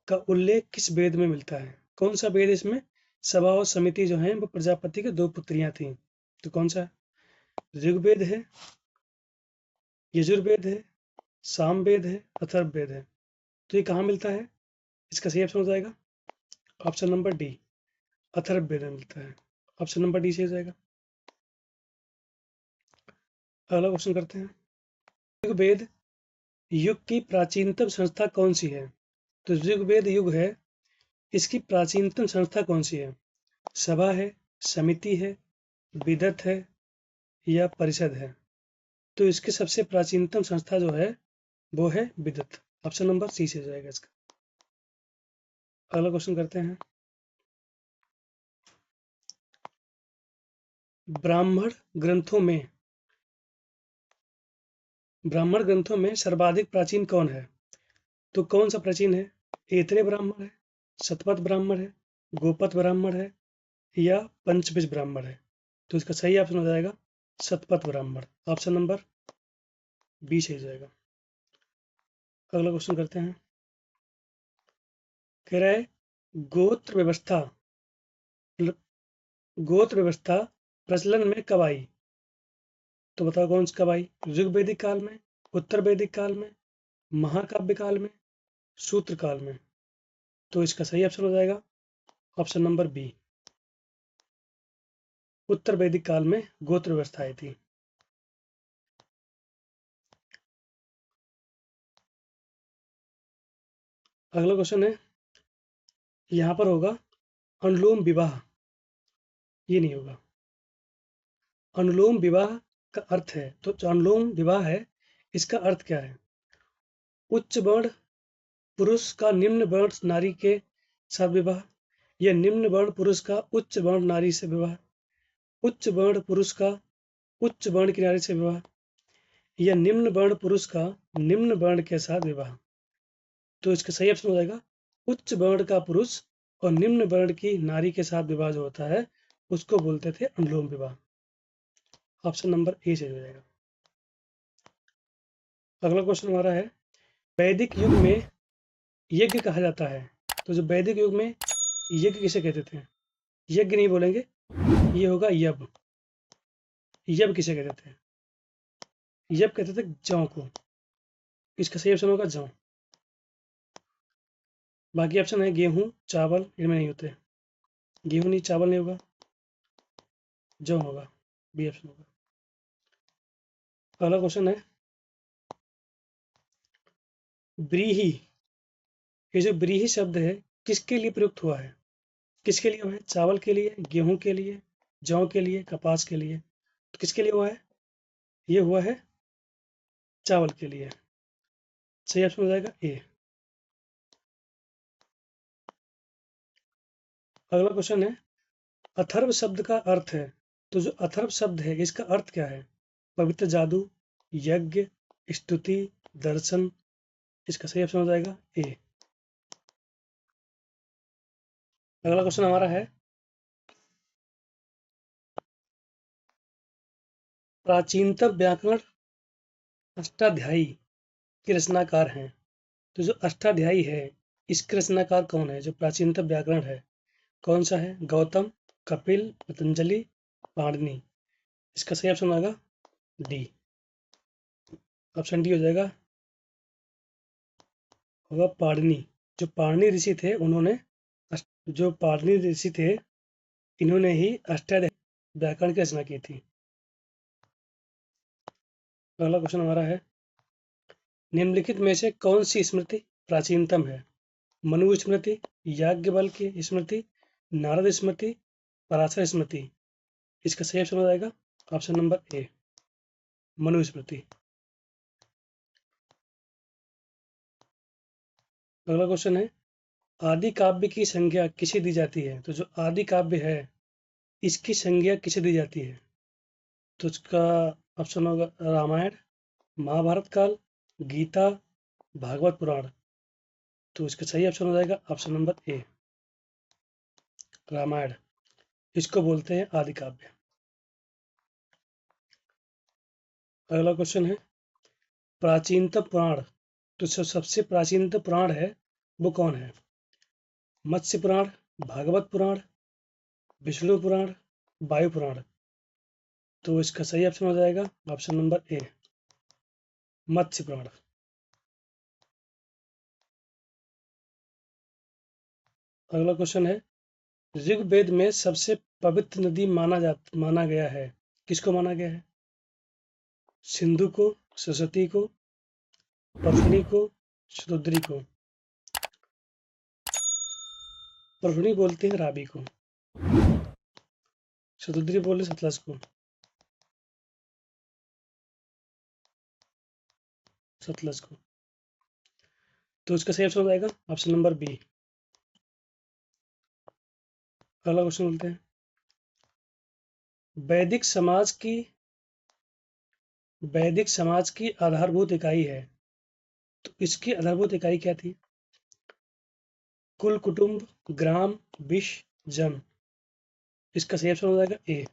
का उल्लेख किस वेद में मिलता है? कौन सा वेद इसमें? सभा और समिति जो हैं वो प्रजापति की दो पुत्रियां थीं, तो कौन सा है? ऋग्वेद है, यजुर्वेद है, सामवेद है, अथर्ववेद है? तो ये कहाँ मिलता है? इसका सही ऑप्शन हो जाएगा ऑप्शन नंबर डी, अथर्ववेद में मिलता है। ऑप्शन नंबर डी से हो जाएगा। अगला क्वेश्चन करते हैं। ऋग्वेद युग की प्राचीनतम संस्था कौन सी है? तो ऋग्वेद युग है, इसकी प्राचीनतम संस्था कौन सी है? सभा है, समिति है, विदत है, या परिषद है? तो इसकी सबसे प्राचीनतम संस्था जो है वो है विदत। ऑप्शन नंबर सी से हो जाएगा इसका। अगला क्वेश्चन करते हैं। ब्राह्मण ग्रंथों में सर्वाधिक प्राचीन कौन है? तो कौन सा प्राचीन है? ऐतरेय ब्राह्मण है, शतपथ ब्राह्मण है, गोपथ ब्राह्मण है, या पंचविश ब्राह्मण है? तो इसका सही ऑप्शन हो जाएगा Shatapatha Brahmana. Option number B से हो जाएगा। अगला क्वेश्चन करते हैं। कह रहा है गोत्र व्यवस्था गोत्र व्यवस्था प्रचलन में कब आई? तो बताओ कौन सी कब आई? ऋग्वैदिक काल में, उत्तर वैदिक काल में, महाकाव्य काल में, सूत्र काल में? तो इसका सही ऑप्शन हो जाएगा ऑप्शन नंबर बी, उत्तर वैदिक काल में गोत्र व्यवस्था आई थी। अगला क्वेश्चन है, यहाँ पर होगा अनुलोम विवाह, ये नहीं होगा। अनुलोम विवाह का अर्थ है, तो जो अनुलोम विवाह है इसका अर्थ क्या है? उच्च वर्ण पुरुष का निम्न वर्ण नारी के साथ विवाह, या निम्न वर्ण पुरुष का उच्च वर्ण नारी से विवाह, उच्च वर्ण पुरुष का उच्च वर्ण की नारी से विवाह, या निम्न वर्ण पुरुष का निम्न वर्ण के साथ विवाह? तो इसका सही ऑप्शन हो जाएगा उच्च वर्ण का पुरुष और निम्न वर्ण की नारी के साथ विवाह जो होता है उसको बोलते थे अनुलोम विवाह। ऑप्शन नंबर ए से हो जाएगा। अगला क्वेश्चन हमारा है वैदिक युग में यज्ञ कहा जाता है। तो जो वैदिक युग में यज्ञ किसे कहते थे? यज्ञ नहीं बोलेंगे, ये होगा यब। यब किसे कहते थे? यब कहते थे जौ को। इसका सही ऑप्शन होगा जौ। बाकी ऑप्शन है गेहूं, चावल, इनमें नहीं होते। गेहूं नहीं, चावल नहीं होगा, जौ होगा, बी ऑप्शन होगा। अगला क्वेश्चन है व्रीहि, ये जो व्रीहि शब्द है किसके लिए प्रयुक्त हुआ है? किसके लिए हुआ है? चावल के लिए, गेहूं के लिए, जौ के लिए, कपास के लिए? तो किसके लिए हुआ है? ये हुआ है चावल के लिए। सही ऑप्शन हो जाएगा ए। अगला क्वेश्चन है अथर्व शब्द का अर्थ है। तो जो अथर्व शब्द है इसका अर्थ क्या है? पवित्र जादू, यज्ञ, स्तुति, दर्शन? इसका सही ऑप्शन हो जाएगा ए। अगला क्वेश्चन हमारा है, प्राचीनतम व्याकरण अष्टाध्यायी के रचनाकार हैं। तो जो अष्टाध्यायी है, इसके रचनाकार कौन है? जो प्राचीनतम व्याकरण है, कौन सा है? गौतम, कपिल, पतंजलि, पाणिनि। इसका सही ऑप्शन होगा डी। ऑप्शन डी हो जाएगा, होगा पाणिनि। जो पाणिनि ऋषि थे उन्होंने जो पाणिनि ऋषि थे इन्होंने ही अष्टाध्यायी व्याकरण की रचना की थी। अगला क्वेश्चन हमारा है, निम्नलिखित में से कौन सी स्मृति प्राचीनतम है? मनु स्मृति, याज्ञवल्क्य स्मृति, नारद स्मृति, पराशर स्मृति। इसका सही ऑप्शन हो जाएगा ऑप्शन नंबर ए, मनु स्मृति। अगला क्वेश्चन है, आदि काव्य की संज्ञा किसे दी जाती है? तो जो आदि काव्य है इसकी संज्ञा किसे दी जाती है? तो इसका ऑप्शन होगा रामायण, महाभारत काल, गीता, भागवत पुराण। तो इसका सही ऑप्शन हो जाएगा ऑप्शन नंबर ए, रामायण। इसको बोलते हैं आदि काव्य। अगला क्वेश्चन है, प्राचीनतम पुराण। तो सबसे प्राचीनतम पुराण है वो कौन है? मत्स्य पुराण, भागवत पुराण, विष्णु पुराण, वायु पुराण। तो इसका सही ऑप्शन हो जाएगा ऑप्शन नंबर ए, मत्स्य पुराण। अगला क्वेश्चन है, ऋग्वेद में सबसे पवित्र नदी माना गया है, किसको माना गया है? सिंधु को, सरस्वती को, परफणी को, शतुद्री को। परफणी बोलते हैं रावी को, शतुद्री बोले सतलज को। सतलज को। तो इसका सही ऑप्शन हो जाएगा ऑप्शन नंबर बी। अगला क्वेश्चन बोलते हैं, वैदिक समाज की आधारभूत इकाई है। तो इसकी आधारभूत इकाई क्या थी? कुल, कुटुंब, ग्राम, विश, जन। इसका सही ऑप्शन हो जाएगा ए,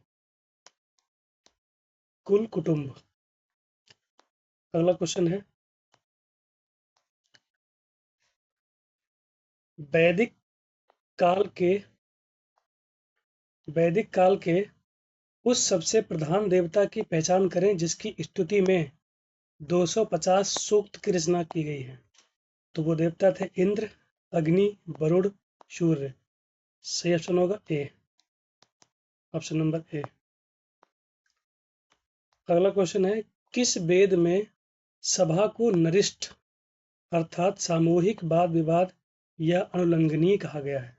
कुल कुटुंब। अगला क्वेश्चन है, वैदिक काल के वैदिक काल के उस सबसे प्रधान देवता की पहचान करें जिसकी स्तुति में 250 सूक्त की रचना की गई है। तो वो देवता थे इंद्र, अग्नि, वरुण, सूर्य। सही ऑप्शन होगा ए, ऑप्शन नंबर ए। अगला क्वेश्चन है, किस वेद में सभा को नरिष्ठ अर्थात सामूहिक वाद विवाद या अनुल्लंघनीय कहा गया है?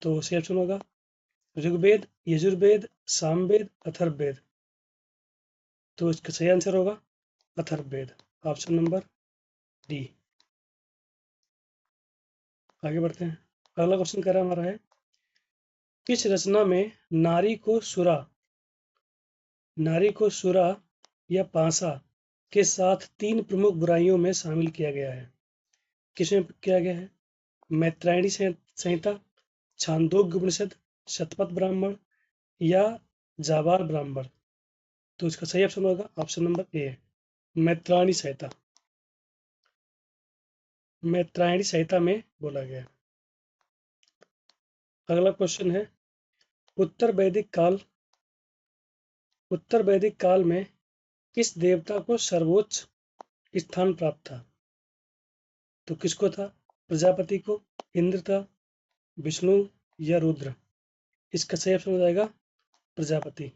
तो सही ऑप्शन होगा ऋग्वेद, यजुर्वेद, सामवेद, अथर्ववेद। तो इसका सही आंसर होगा अथर्ववेद, ऑप्शन नंबर डी। आगे बढ़ते हैं। अगला क्वेश्चन कह रहा हमारा है, किस रचना में नारी को सुरा या पासा के साथ 3 प्रमुख बुराइयों में शामिल किया गया है? किसमें किया गया है? मैत्रायणी संहिता, छांदोग्य उपनिषद, शतपथ ब्राह्मण या जाबाल ब्राह्मण। तो इसका सही ऑप्शन होगा ऑप्शन नंबर ए, मैत्रायणी संहिता। मैत्रायणी संहिता में बोला गया। अगला क्वेश्चन है, उत्तर वैदिक काल में किस देवता को सर्वोच्च स्थान प्राप्त था? तो किसको था? प्रजापति को, इंद्र था, विष्णु या रुद्र। इसका सही ऑप्शन हो जाएगा प्रजापति,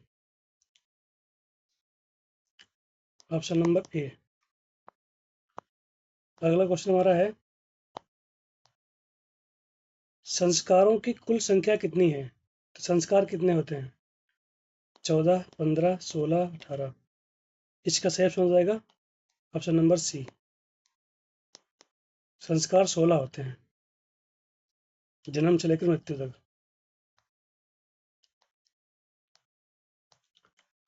ऑप्शन नंबर ए। अगला क्वेश्चन हमारा है, संस्कारों की कुल संख्या कितनी है? तो संस्कार कितने होते हैं? 14, 15, 16, 18। इसका सही ऑप्शन हो जाएगा ऑप्शन नंबर सी, संस्कार 16 होते हैं, जन्म से लेकर मृत्यु तक।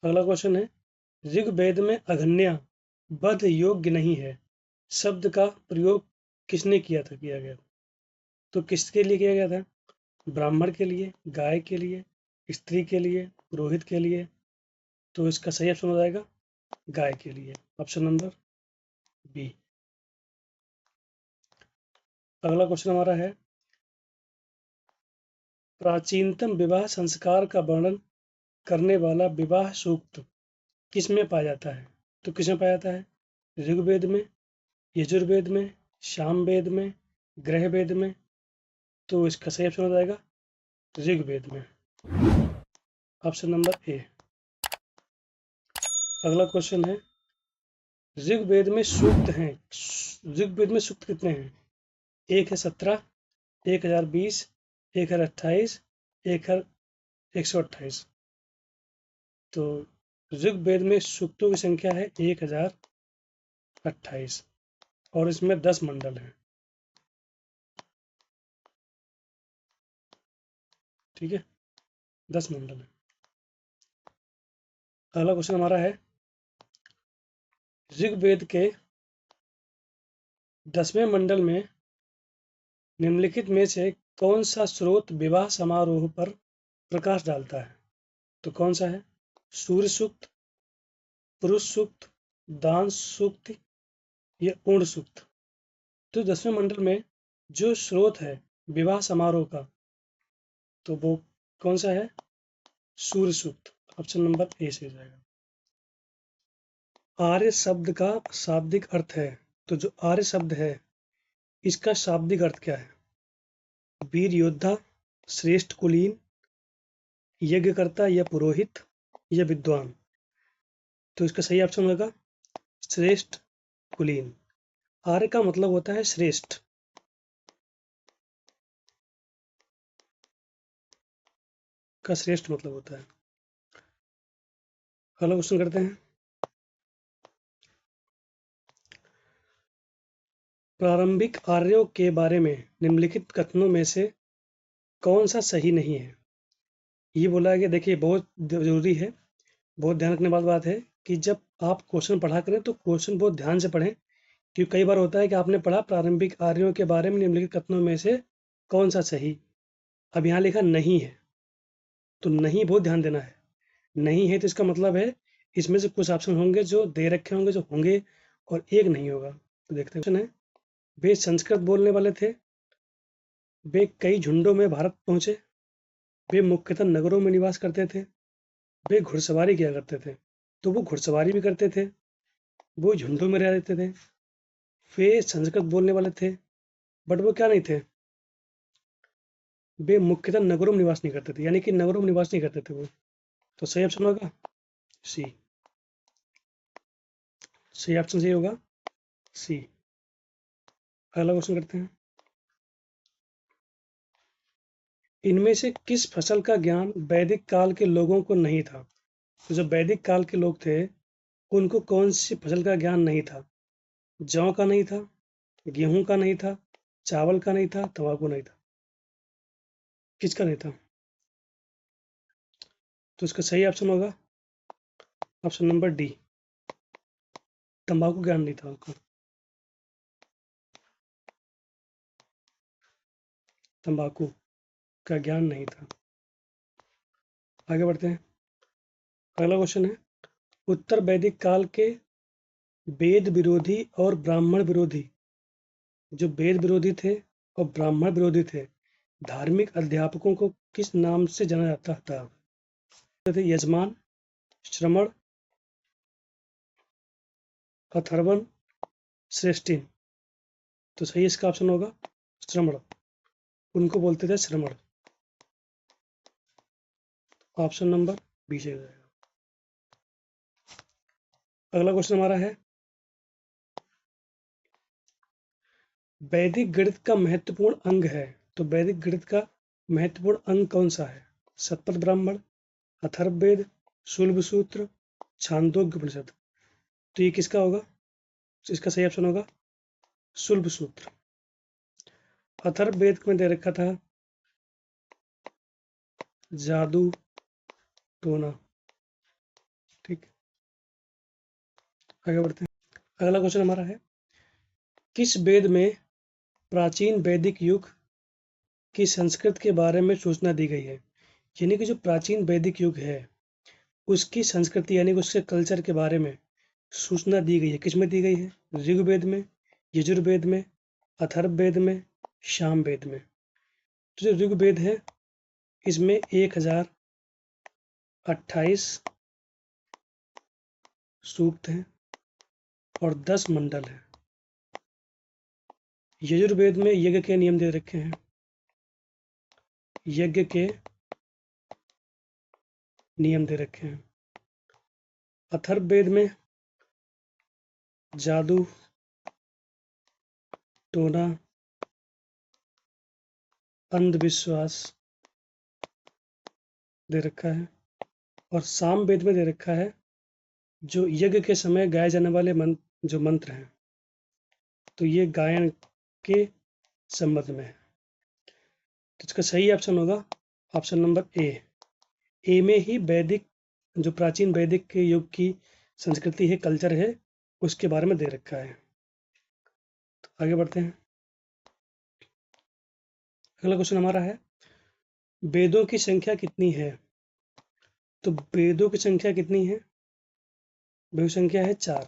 अगला क्वेश्चन है, ऋग्वेद में अघन्या वध योग्य नहीं है शब्द का प्रयोग किसने किया गया? तो किसके लिए किया गया था? ब्राह्मण के लिए, गाय के लिए, स्त्री के लिए, पुरोहित के लिए। तो इसका सही ऑप्शन हो जाएगा गाय के लिए, ऑप्शन नंबर बी। अगला क्वेश्चन हमारा है, प्राचीनतम विवाह संस्कार का वर्णन करने वाला विवाह सूक्त किसमें पाया जाता है? तो किसमें पाया जाता है? ऋग्वेद में, यजुर्वेद में, सामवेद में, गृहवेद में। तो इसका सही ऑप्शन हो जाएगा ऋग्वेद में, ऑप्शन नंबर ए। अगला क्वेश्चन है, ऋग्वेद में सूक्त हैं, ऋग्वेद में सूक्त कितने हैं? 1 है 17, 1020, 1028, 1128। तो ऋग्वेद में सूक्तों की संख्या है 1028 और इसमें 10 मंडल हैं। ठीक है, 10 मंडल है। अगला क्वेश्चन हमारा है, ऋग्वेद के 10वें मंडल में निम्नलिखित में से कौन सा स्रोत विवाह समारोह पर प्रकाश डालता है? तो कौन सा है? सूर्य सूक्त, पुरुष सूक्त, दान सूक्त या ऊर्ण सूक्त। तो 10वें मंडल में जो स्रोत है विवाह समारोह का, तो वो कौन सा है? सूर्य सूक्त, ऑप्शन नंबर ए से जाएगा। आर्य शब्द का शाब्दिक अर्थ है, तो जो आर्य शब्द है इसका शाब्दिक अर्थ क्या है? वीर योद्धा, श्रेष्ठ कुलीन, यज्ञकर्ता या पुरोहित या विद्वान। तो इसका सही ऑप्शन होगा श्रेष्ठ कुलीन। आर्य का मतलब होता है श्रेष्ठ। का श्रेष्ठ मतलब होता है। अगला क्वेश्चन करते हैं, प्रारंभिक आर्यों के बारे में निम्नलिखित कथनों में से कौन सा सही नहीं है? ये बोला है कि देखिए बहुत जरूरी है, बहुत ध्यान रखने वाली बात है कि जब आप क्वेश्चन पढ़ा करें तो क्वेश्चन बहुत ध्यान से पढ़ें, क्योंकि कई बार होता है कि आपने पढ़ा प्रारंभिक आर्यों के बारे में निम्नलिखित कथनों में से कौन सा सही, अब यहाँ लिखा नहीं है, तो नहीं बहुत ध्यान देना है। नहीं है तो इसका मतलब है इसमें से कुछ ऑप्शन होंगे जो दे रखे होंगे जो होंगे और एक नहीं होगा। तो देखते हैं, क्वेश्चन है, वे संस्कृत बोलने वाले थे, वे कई झुंडों में भारत पहुंचे, वे मुख्यतः नगरों में निवास करते थे, वे घुड़सवारी किया करते थे। तो वो घुड़सवारी भी करते थे, वो झुंडों में रह रहते थे, वे संस्कृत बोलने वाले थे, बट वो क्या नहीं थे? वे मुख्यतः नगरों में निवास नहीं करते थे, यानी कि नगरों में निवास नहीं करते थे वो। तो सही ऑप्शन होगा सी। सही ऑप्शन सही होगा सी। अगला क्वेश्चन करते हैं, इनमें से किस फसल का ज्ञान वैदिक काल के लोगों को नहीं था? तो जो वैदिक काल के लोग थे उनको कौन सी फसल का ज्ञान नहीं था? जौ का नहीं था, गेहूं का नहीं था, चावल का नहीं था, तंबाकू नहीं था। किसका नहीं था? तो इसका सही ऑप्शन होगा ऑप्शन नंबर डी, तंबाकू ज्ञान नहीं था उनको। तंबाकू का ज्ञान नहीं था। आगे बढ़ते हैं, अगला क्वेश्चन है, उत्तर वैदिक काल के वेद विरोधी और ब्राह्मण विरोधी, जो वेद विरोधी थे और ब्राह्मण विरोधी थे, धार्मिक अध्यापकों को किस नाम से जाना जाता था? थे यजमान, श्रमण, अथर्वण, श्रेष्ठिन। तो सही इसका ऑप्शन होगा श्रमण, उनको बोलते थे श्रमण, ऑप्शन नंबर बी से जाएगा। अगला क्वेश्चन हमारा है, वैदिक गणित का महत्वपूर्ण अंग है, तो वैदिक गणित का महत्वपूर्ण अंग कौन सा है? शतपथ ब्राह्मण, अथर्ववेद, शुल्ब सूत्र, छांदोग्य उपनिषद। तो ये किसका होगा? तो इसका सही ऑप्शन होगा शुल्ब सूत्र। अथर्ववेद में दे रखा था जादू टोना। ठीक, आगे बढ़ते हैं, अगला क्वेश्चन हमारा है, किस वेद में प्राचीन वैदिक युग की संस्कृत के बारे में सूचना दी गई है। यानी कि जो प्राचीन वैदिक युग है उसकी संस्कृति यानी कि उसके कल्चर के बारे में सूचना दी गई है। किसमें दी गई है? ऋग्वेद में, यजुर्वेद में, अथर्ववेद में, सामवेद में। तो जो ऋग्वेद है इसमें 1028 सूक्त हैं और 10 मंडल हैं। यजुर्वेद में यज्ञ के नियम दे रखे हैं। यज्ञ के नियम दे रखे हैं। अथर्ववेद में जादू, टोना, अंधविश्वास दे रखा है। और सामवेद में दे रखा है जो यज्ञ के समय गाए जाने वाले जो मंत्र हैं, तो ये गायन के संबंध में है। तो इसका सही ऑप्शन होगा ऑप्शन नंबर ए में ही वैदिक जो प्राचीन वैदिक के युग की संस्कृति है, कल्चर है, उसके बारे में दे रखा है। तो आगे बढ़ते हैं। अगला क्वेश्चन हमारा है वेदों की संख्या कितनी है? तो वेदों की संख्या कितनी है? वेद संख्या है 4।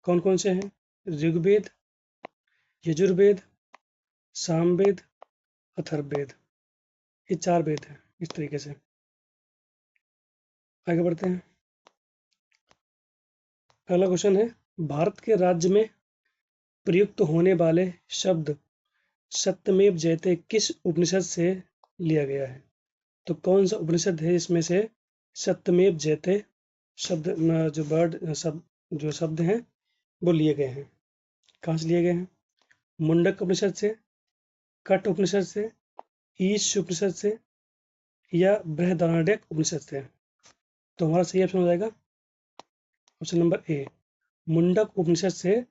कौन कौन से हैं? ऋग्वेद, यजुर्वेद, सामवेद, अथर्ववेद। ये 4 वेद हैं इस तरीके से। आगे बढ़ते हैं। अगला क्वेश्चन है भारत के राज्य में प्रयुक्त होने वाले शब्द सत्यमेव जयते किस उपनिषद से लिया गया है? तो कौन सा उपनिषद है इसमें से सत्यमेव जयते शब्द जो शब्द हैं वो लिए गए हैं? कहाँ से लिए गए हैं? मुंडक उपनिषद से, कट उपनिषद से, ईश उपनिषद से या बृहदारण्यक उपनिषद से? तो हमारा सही ऑप्शन हो जाएगा ऑप्शन नंबर ए, मुंडक उपनिषद से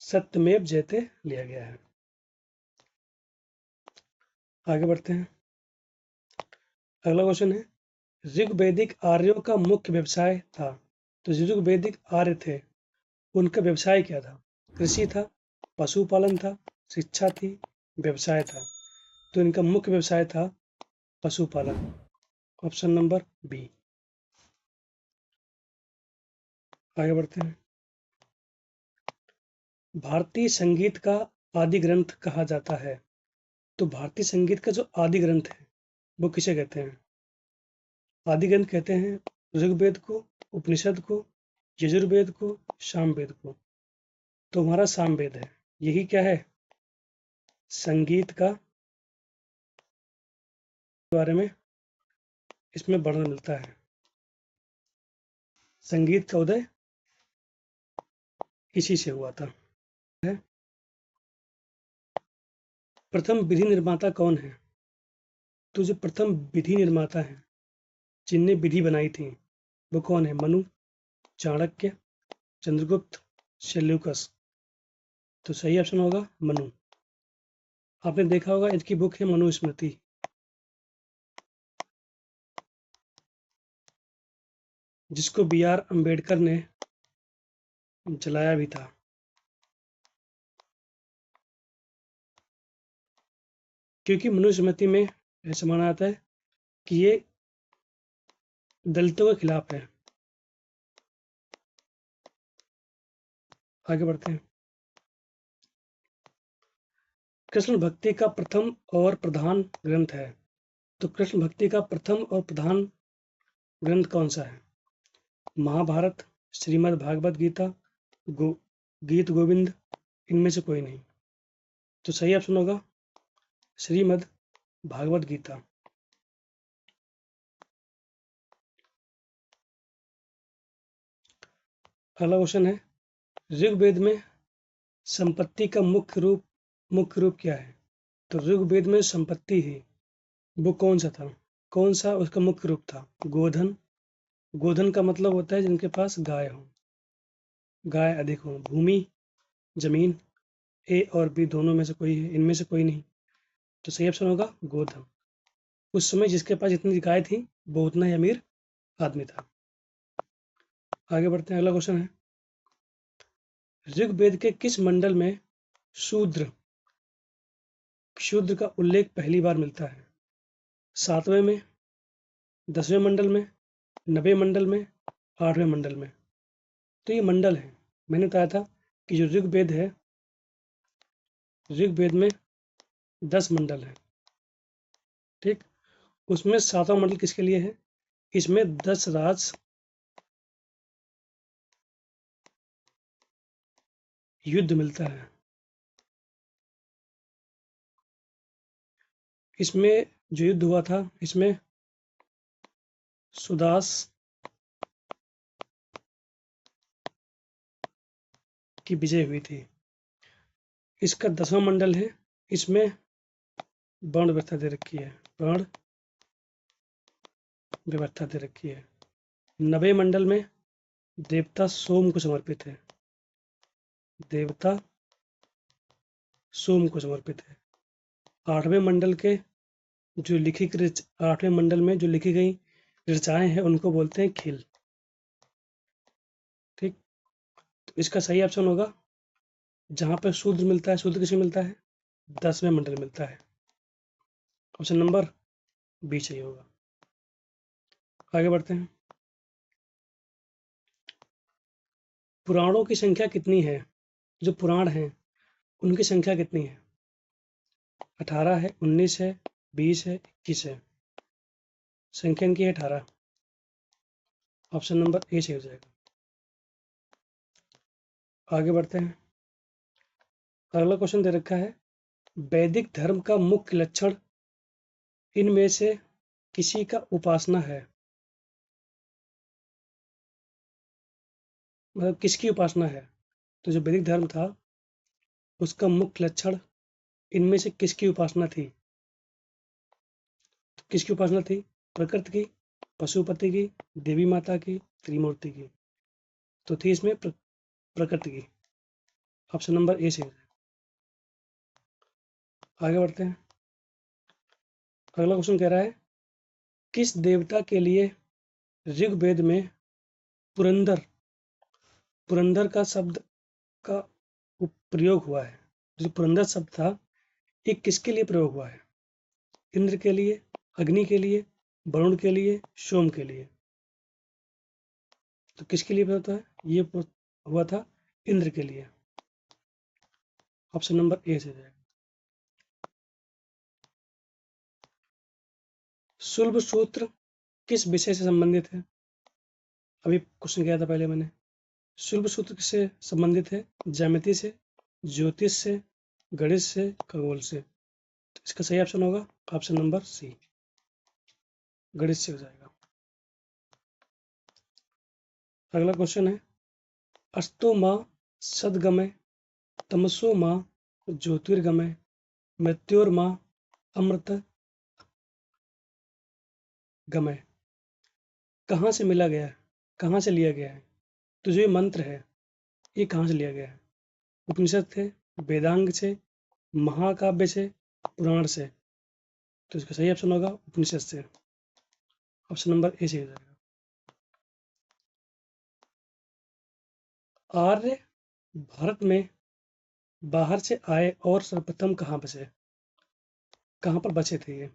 सत्यमेव जयते लिया गया है। आगे बढ़ते हैं। अगला क्वेश्चन है ऋग्वैदिक आर्यों का मुख्य व्यवसाय था। तो जो ऋग्वैदिक आर्य थे उनका व्यवसाय क्या था? कृषि था, पशुपालन था, शिक्षा थी, व्यवसाय था। तो इनका मुख्य व्यवसाय था पशुपालन। Option number B. आगे बढ़ते हैं। भारतीय संगीत का आदि ग्रंथ कहा जाता है। तो भारतीय संगीत का जो आदि ग्रंथ है वो किसे कहते हैं? आदि ग्रंथ कहते हैं ऋग्वेद को, उपनिषद को, यजुर्वेद को, सामवेद को। तो हमारा सामवेद है। यही क्या है? संगीत का बारे में इसमें वर्णन मिलता है। संगीत का उदय इसी से हुआ था। प्रथम विधि निर्माता कौन है? तो जो प्रथम विधि निर्माता है जिनने विधि बनाई थी वो कौन है? मनु, चाणक्य, चंद्रगुप्त, सेल्यूकस। तो सही ऑप्शन होगा मनु। आपने देखा होगा इसकी बुक है मनुस्मृति। जिसको B.R. अम्बेडकर ने जलाया भी था। क्योंकि मनुस्मृति में ऐसा माना जाता है कि ये दलितों के खिलाफ है। आगे बढ़ते हैं। कृष्ण भक्ति का प्रथम और प्रधान ग्रंथ है। तो कृष्ण भक्ति का प्रथम और प्रधान ग्रंथ कौन सा है? महाभारत, श्रीमद् भागवत गीता, गीत गोविंद, इनमें से कोई नहीं। तो सही ऑप्शन होगा श्रीमद् भागवत गीता। अगला क्वेश्चन है ऋग्वेद में संपत्ति का मुख्य रूप क्या है? तो ऋग्वेद में संपत्ति ही वो कौन सा था? कौन सा उसका मुख्य रूप था? गोधन। गोधन का मतलब होता है जिनके पास गाय हो, गाय अधिक हो। भूमि, जमीन। ए और बी दोनों में से कोई है, इनमें से कोई नहीं। तो सही ऑप्शन होगा गोधन। उस समय जिसके पास जितनी गाय थी वो उतना ही अमीर आदमी था। आगे बढ़ते हैं। अगला क्वेश्चन है ऋग्वेद के किस मंडल में शूद्र शूद्र का उल्लेख पहली बार मिलता है? 7वें में, 10वें मंडल में, 9वें मंडल में, 8वें मंडल में? तो ये मंडल है। मैंने बताया था कि जो ऋग्वेद है, ऋग्वेद में 10 मंडल है। ठीक, उसमें 7वां मंडल किसके लिए है? इसमें 10 राज युद्ध मिलता है। इसमें जो युद्ध हुआ था, इसमें सुदास की विजय हुई थी। इसका 10वां मंडल है। इसमें वर्ण व्यवस्था दे रखी है, वर्ण व्यवस्था दे रखी है। 9वें मंडल में देवता सोम को समर्पित है, देवता सोम को समर्पित है। 8वें मंडल के जो लिखी 8वें मंडल में जो लिखी गई ऋचाएं हैं उनको बोलते हैं खिल। ठीक, तो इसका सही ऑप्शन होगा जहां पर शूद्र मिलता है। शूद्र किसे मिलता है? 10वें मंडल मिलता है। ऑप्शन नंबर बी सही होगा। आगे बढ़ते हैं। पुराणों की संख्या कितनी है? जो पुराण हैं उनकी संख्या कितनी है? 18 है, 19 है, 20 है, 21 है? संख्या इनकी है 18। ऑप्शन नंबर ए सही हो जाएगा। आगे बढ़ते हैं। अगला क्वेश्चन दे रखा है, वैदिक धर्म का मुख्य लक्षण इनमें से किसी का उपासना है? मतलब किसकी उपासना है? तो जो वैदिक धर्म था उसका मुख्य लक्षण इनमें से किसकी उपासना थी? तो किसकी उपासना थी? प्रकृति की, पशुपति की, देवी माता की, त्रिमूर्ति की? तो थी इसमें प्रकृति की। ऑप्शन नंबर ए सही है। आगे बढ़ते हैं। अगला क्वेश्चन कह रहा है, किस देवता के लिए ऋग्वेद में पुरंदर पुरंदर का शब्द का प्रयोग हुआ है? जो पुरंदर शब्द था ये किसके लिए प्रयोग हुआ है? इंद्र के लिए, अग्नि के लिए, वरुण के लिए, सोम के लिए? तो किसके लिए प्रयोग होता है? ये हुआ था इंद्र के लिए। ऑप्शन नंबर ए से जाएगा। शुल्ब सूत्र किस विषय से संबंधित है? अभी क्वेश्चन किया था पहले मैंने। शुल्ब सूत्र किससे संबंधित है? ज्यामिति से, ज्योतिष से, गणित से, खगोल से? तो इसका सही ऑप्शन होगा ऑप्शन नंबर सी, गणित से हो जाएगा। अगला क्वेश्चन है, अस्तो माँ सदगमय, तमसो माँ ज्योतिर्गमय, मृत्योर्मा अमृत गमय? कहाँ से मिला गया है? कहाँ से लिया गया है? तो जो ये मंत्र है ये कहाँ से लिया गया है? उपनिषद से, वेदांग से, महाकाव्य से, पुराण से? तो इसका सही ऑप्शन होगा उपनिषद से। ऑप्शन नंबर ए सही हो जाएगा। आर्य भारत में बाहर से आए और सर्वप्रथम कहाँ बसे? कहाँ पर बसे थे ये?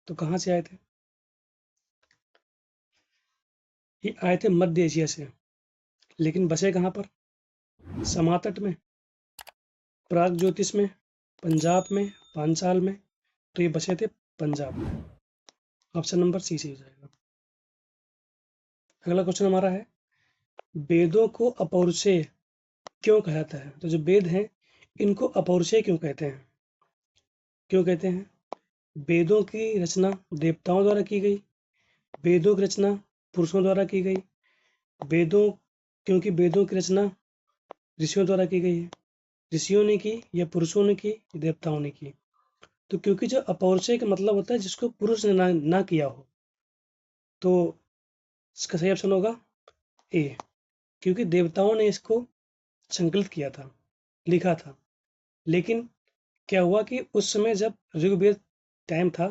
तो कहाँ से आए थे? ये आए थे मध्य एशिया से, लेकिन बसे कहाँ पर? समातट में, प्राग ज्योतिष में, पंजाब में, पांचाल में? तो ये बसे थे पंजाब में। ऑप्शन नंबर सी सही हो जाएगा। अगला क्वेश्चन हमारा है, वेदों को अपौरुषेय क्यों कहता है? तो जो वेद हैं इनको अपौरुषेय क्यों कहते हैं? क्यों कहते हैं? वेदों की रचना देवताओं द्वारा की गई, वेदों की रचना पुरुषों द्वारा की गई, वेदों क्योंकि वेदों की रचना ऋषियों द्वारा की गई है, ऋषियों ने की या पुरुषों ने की या देवताओं ने की? तो क्योंकि जो अपौरुषेय का मतलब होता है जिसको पुरुष ने ना किया हो, तो इसका सही ऑप्शन होगा ए, क्योंकि देवताओं ने इसको संकलित किया था, लिखा था। लेकिन क्या हुआ कि उस समय जब ऋग्वेद टाइम था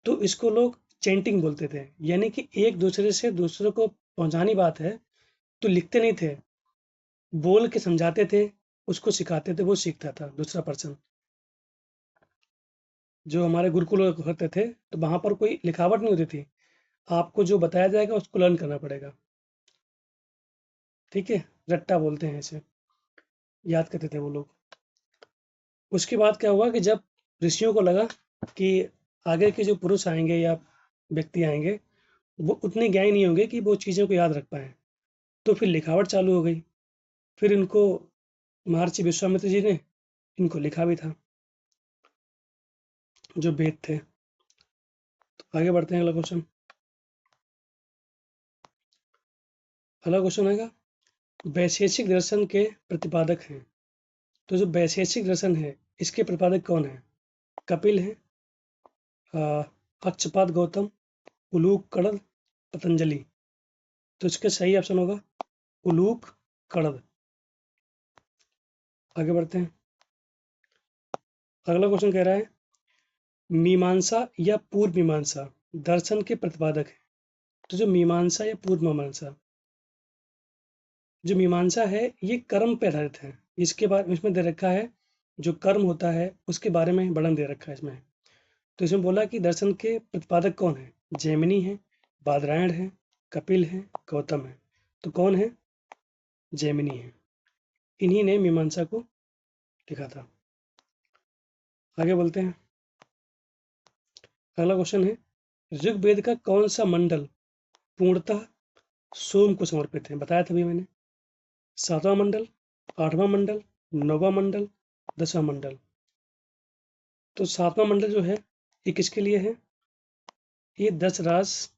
तो इसको लोग चैंटिंग बोलते थे, यानी कि एक दूसरे से दूसरे को पहुंचानी बात है तो लिखते नहीं थे, बोल के समझाते थे, उसको सिखाते थे, वो सीखता था दूसरा पर्सन। जो हमारे गुरुकुल होते थे, तो वहाँ पर कोई लिखावट नहीं होती थी। आपको जो बताया जाएगा उसको लर्न करना पड़ेगा। ठीक है, रट्टा बोलते हैं इसे, याद करते थे वो लोग। उसके बाद क्या हुआ कि जब ऋषियों को लगा कि आगे के जो पुरुष आएंगे या व्यक्ति आएंगे, वो उतने ज्ञानी नहीं होंगे कि वो चीज़ों को याद रख पाएँ। तो फिर लिखावट चालू हो गई। फिर इनको महर्षि विश्वामित्र जी ने इनको लिखा भी था, जो वेद थे। तो आगे बढ़ते हैं, अगला क्वेश्चन। अगला क्वेश्चन आएगा, वैशेषिक दर्शन के प्रतिपादक हैं। तो जो वैशेषिक दर्शन है, इसके प्रतिपादक कौन है? कपिल है, अक्षपाद गौतम, उलूक कड़द, पतंजलि। तो इसका सही ऑप्शन होगा उलूक कड़द। आगे बढ़ते हैं। अगला क्वेश्चन कह रहा है, मीमांसा या पूर्व मीमांसा दर्शन के प्रतिपादक है। तो जो मीमांसा या पूर्व मीमांसा, जो मीमांसा है ये कर्म पे आधारित है। इसके बारे इसमें दे रखा है, जो कर्म होता है उसके बारे में वर्णन दे रखा है इसमें। तो इसमें बोला कि दर्शन के प्रतिपादक कौन है? जैमिनी है, बादरायण है, कपिल है, गौतम है। तो कौन है? जैमिनी है। इन्हीं ने मीमांसा को लिखा था। आगे बोलते हैं। अगला क्वेश्चन है, ऋग्वेद का कौन सा मंडल पूर्णतः सोम को समर्पित है? बताया था अभी मैंने। 7वां मंडल, 8वां मंडल, 9वां मंडल, 10वां मंडल। तो 7वां मंडल जो है ये किसके लिए है? ये 10 राज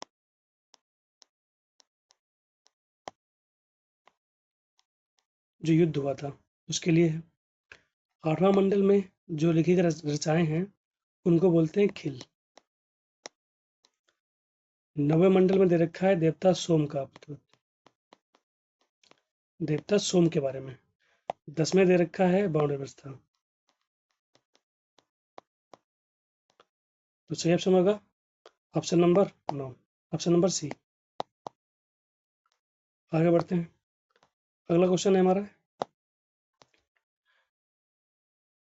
जो युद्ध हुआ था उसके लिए है। 8वां मंडल में जो लिखी गई रचनाएं हैं उनको बोलते हैं खिल। 9वें मंडल में दे रखा है देवता सोम का, देवता सोम के बारे में। 10वें दे रखा है बाण व्यवस्था। तो सही ऑप्शन होगा option number 9, option number C. आगे बढ़ते हैं। अगला क्वेश्चन है हमारा,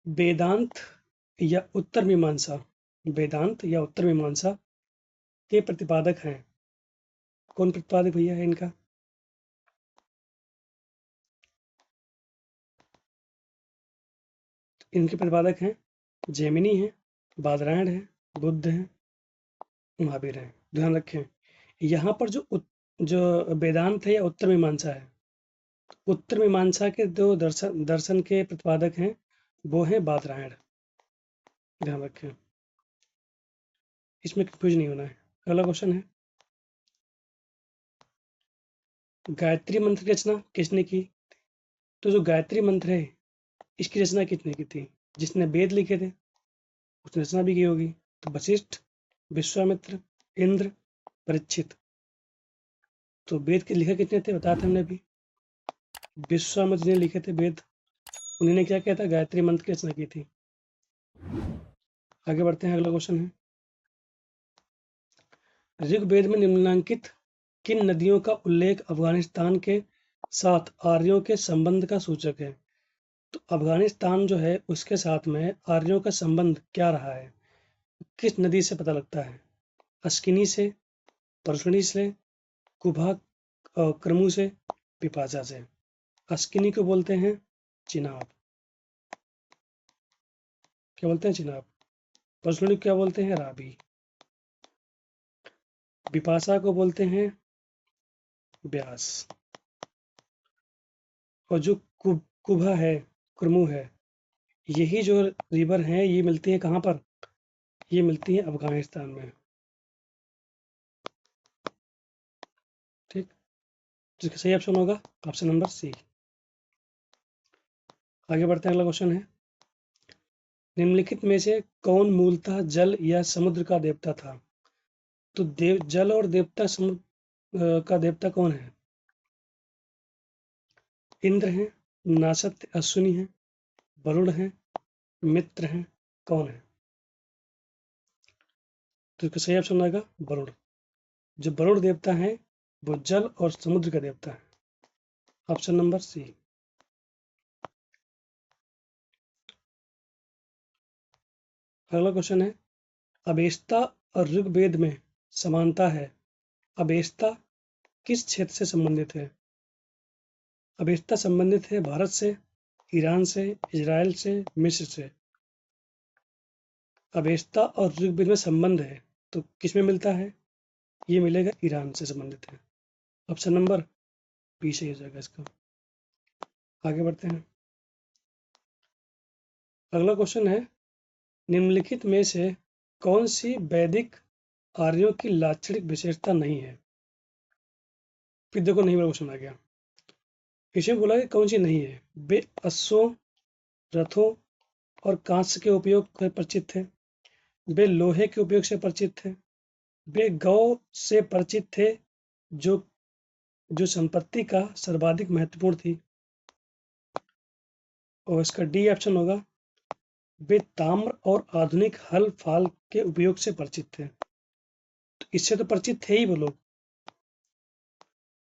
वेदांत या उत्तर मीमांसा, वेदांत या उत्तर मीमांसा के प्रतिपादक हैं। कौन प्रतिपादक भैया है इनका? इनके प्रतिपादक हैं जैमिनी है, बादरायण है, बुद्ध है, महावीर है। ध्यान रखें, यहाँ पर जो वेदांत है या उत्तर मीमांसा है, उत्तर मीमांसा के दो दर्शन के प्रतिपादक हैं, वो है बादरायण। ध्यान रखें, इसमें कंफ्यूज नहीं होना है। अगला क्वेश्चन है, गायत्री मंत्र की रचना किसने की? तो जो गायत्री मंत्र है इसकी रचना किसने की थी? जिसने वेद लिखे थे उसने रचना भी की होगी। तो वशिष्ठ, विश्वामित्र, इंद्र, परीक्षित। तो वेद के लेखक कितने थे बताया था हमने अभी, विश्वामित्र ने लिखे थे वेद। उन्होंने क्या किया था? गायत्री मंत्र की रचना की थी। आगे बढ़ते हैं। अगला क्वेश्चन है, ऋग्वेद में निम्नलिखित किन नदियों का उल्लेख अफगानिस्तान के साथ आर्यों के संबंध का सूचक है? तो अफगानिस्तान जो है उसके साथ में आर्यों का संबंध क्या रहा है? किस नदी से पता लगता है? अस्किनी से, परसुनी से, कुभा क्रमु से, पिपासा से। अस्किनी को बोलते हैं चिनाब। क्या बोलते हैं? चिनाब। परसुनी को क्या बोलते हैं? राबी। बिपाशा को बोलते हैं ब्यास। और जो कुभा है, क्रमु है, यही जो रिवर हैं ये मिलती है कहाँ पर? ये मिलती है अफगानिस्तान में। ठीक, जिसका सही ऑप्शन होगा ऑप्शन नंबर सी। आगे बढ़ते हैं। अगला क्वेश्चन है, निम्नलिखित में से कौन मूलतः जल या समुद्र का देवता था? तो जल और देवता समुद्र का देवता कौन है? इंद्र है, नासत्य अश्विनी है, वरुण है, मित्र है, कौन है? तो इसका सही ऑप्शन आएगा वरुण। जो वरुण देवता है वो जल और समुद्र का देवता है। Option number C. अगला क्वेश्चन है, अवेस्ता और ऋग्वेद में समानता है। अवेस्ता किस क्षेत्र से संबंधित है? अवेस्ता संबंधित है भारत से, ईरान से, इजराइल से, मिस्र से। अवेस्ता और ऋग्वेद में संबंध है तो किस में मिलता है? ये मिलेगा ईरान से संबंधित है। ऑप्शन नंबर बी सही हो जाएगा इसका। आगे बढ़ते हैं। अगला क्वेश्चन है, निम्नलिखित में से कौन सी वैदिक आर्यों की लाक्षणिक विशेषता नहीं है? फिर देखो नहीं वाला क्वेश्चन आ गया। इसमें बोला कि कौन सी नहीं है। वे अश्वों, रथों और कांस्य के उपयोग से परिचित थे। वे लोहे के उपयोग से परिचित थे। वे गौ से परिचित थे जो जो संपत्ति का सर्वाधिक महत्वपूर्ण थी। और इसका डी ऑप्शन होगा, वे ताम्र और आधुनिक हल फाल के उपयोग से परिचित थे। तो इससे तो परिचित थे ही वो लोग।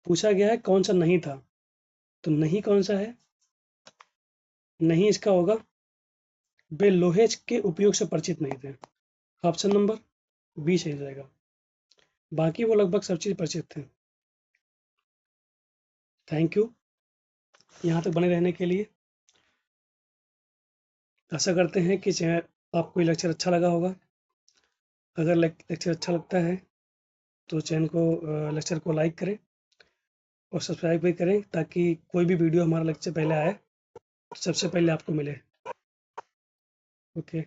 पूछा गया है कौन सा नहीं था, तो नहीं कौन सा है? नहीं इसका होगा, वे लोहे के उपयोग से परिचित नहीं थे। ऑप्शन नंबर बी सही जाएगा। बाकी वो लगभग सब चीज़ परिचित थे। थैंक यू यहाँ तक बने रहने के लिए। आशा करते हैं कि आपको ये लेक्चर अच्छा लगा होगा। अगर लेक्चर अच्छा लगता है तो चैनल को लेक्चर को लाइक करें और सब्सक्राइब भी करें, ताकि कोई भी वीडियो हमारा लेक्चर पहले आए सबसे पहले आपको मिले। ओके।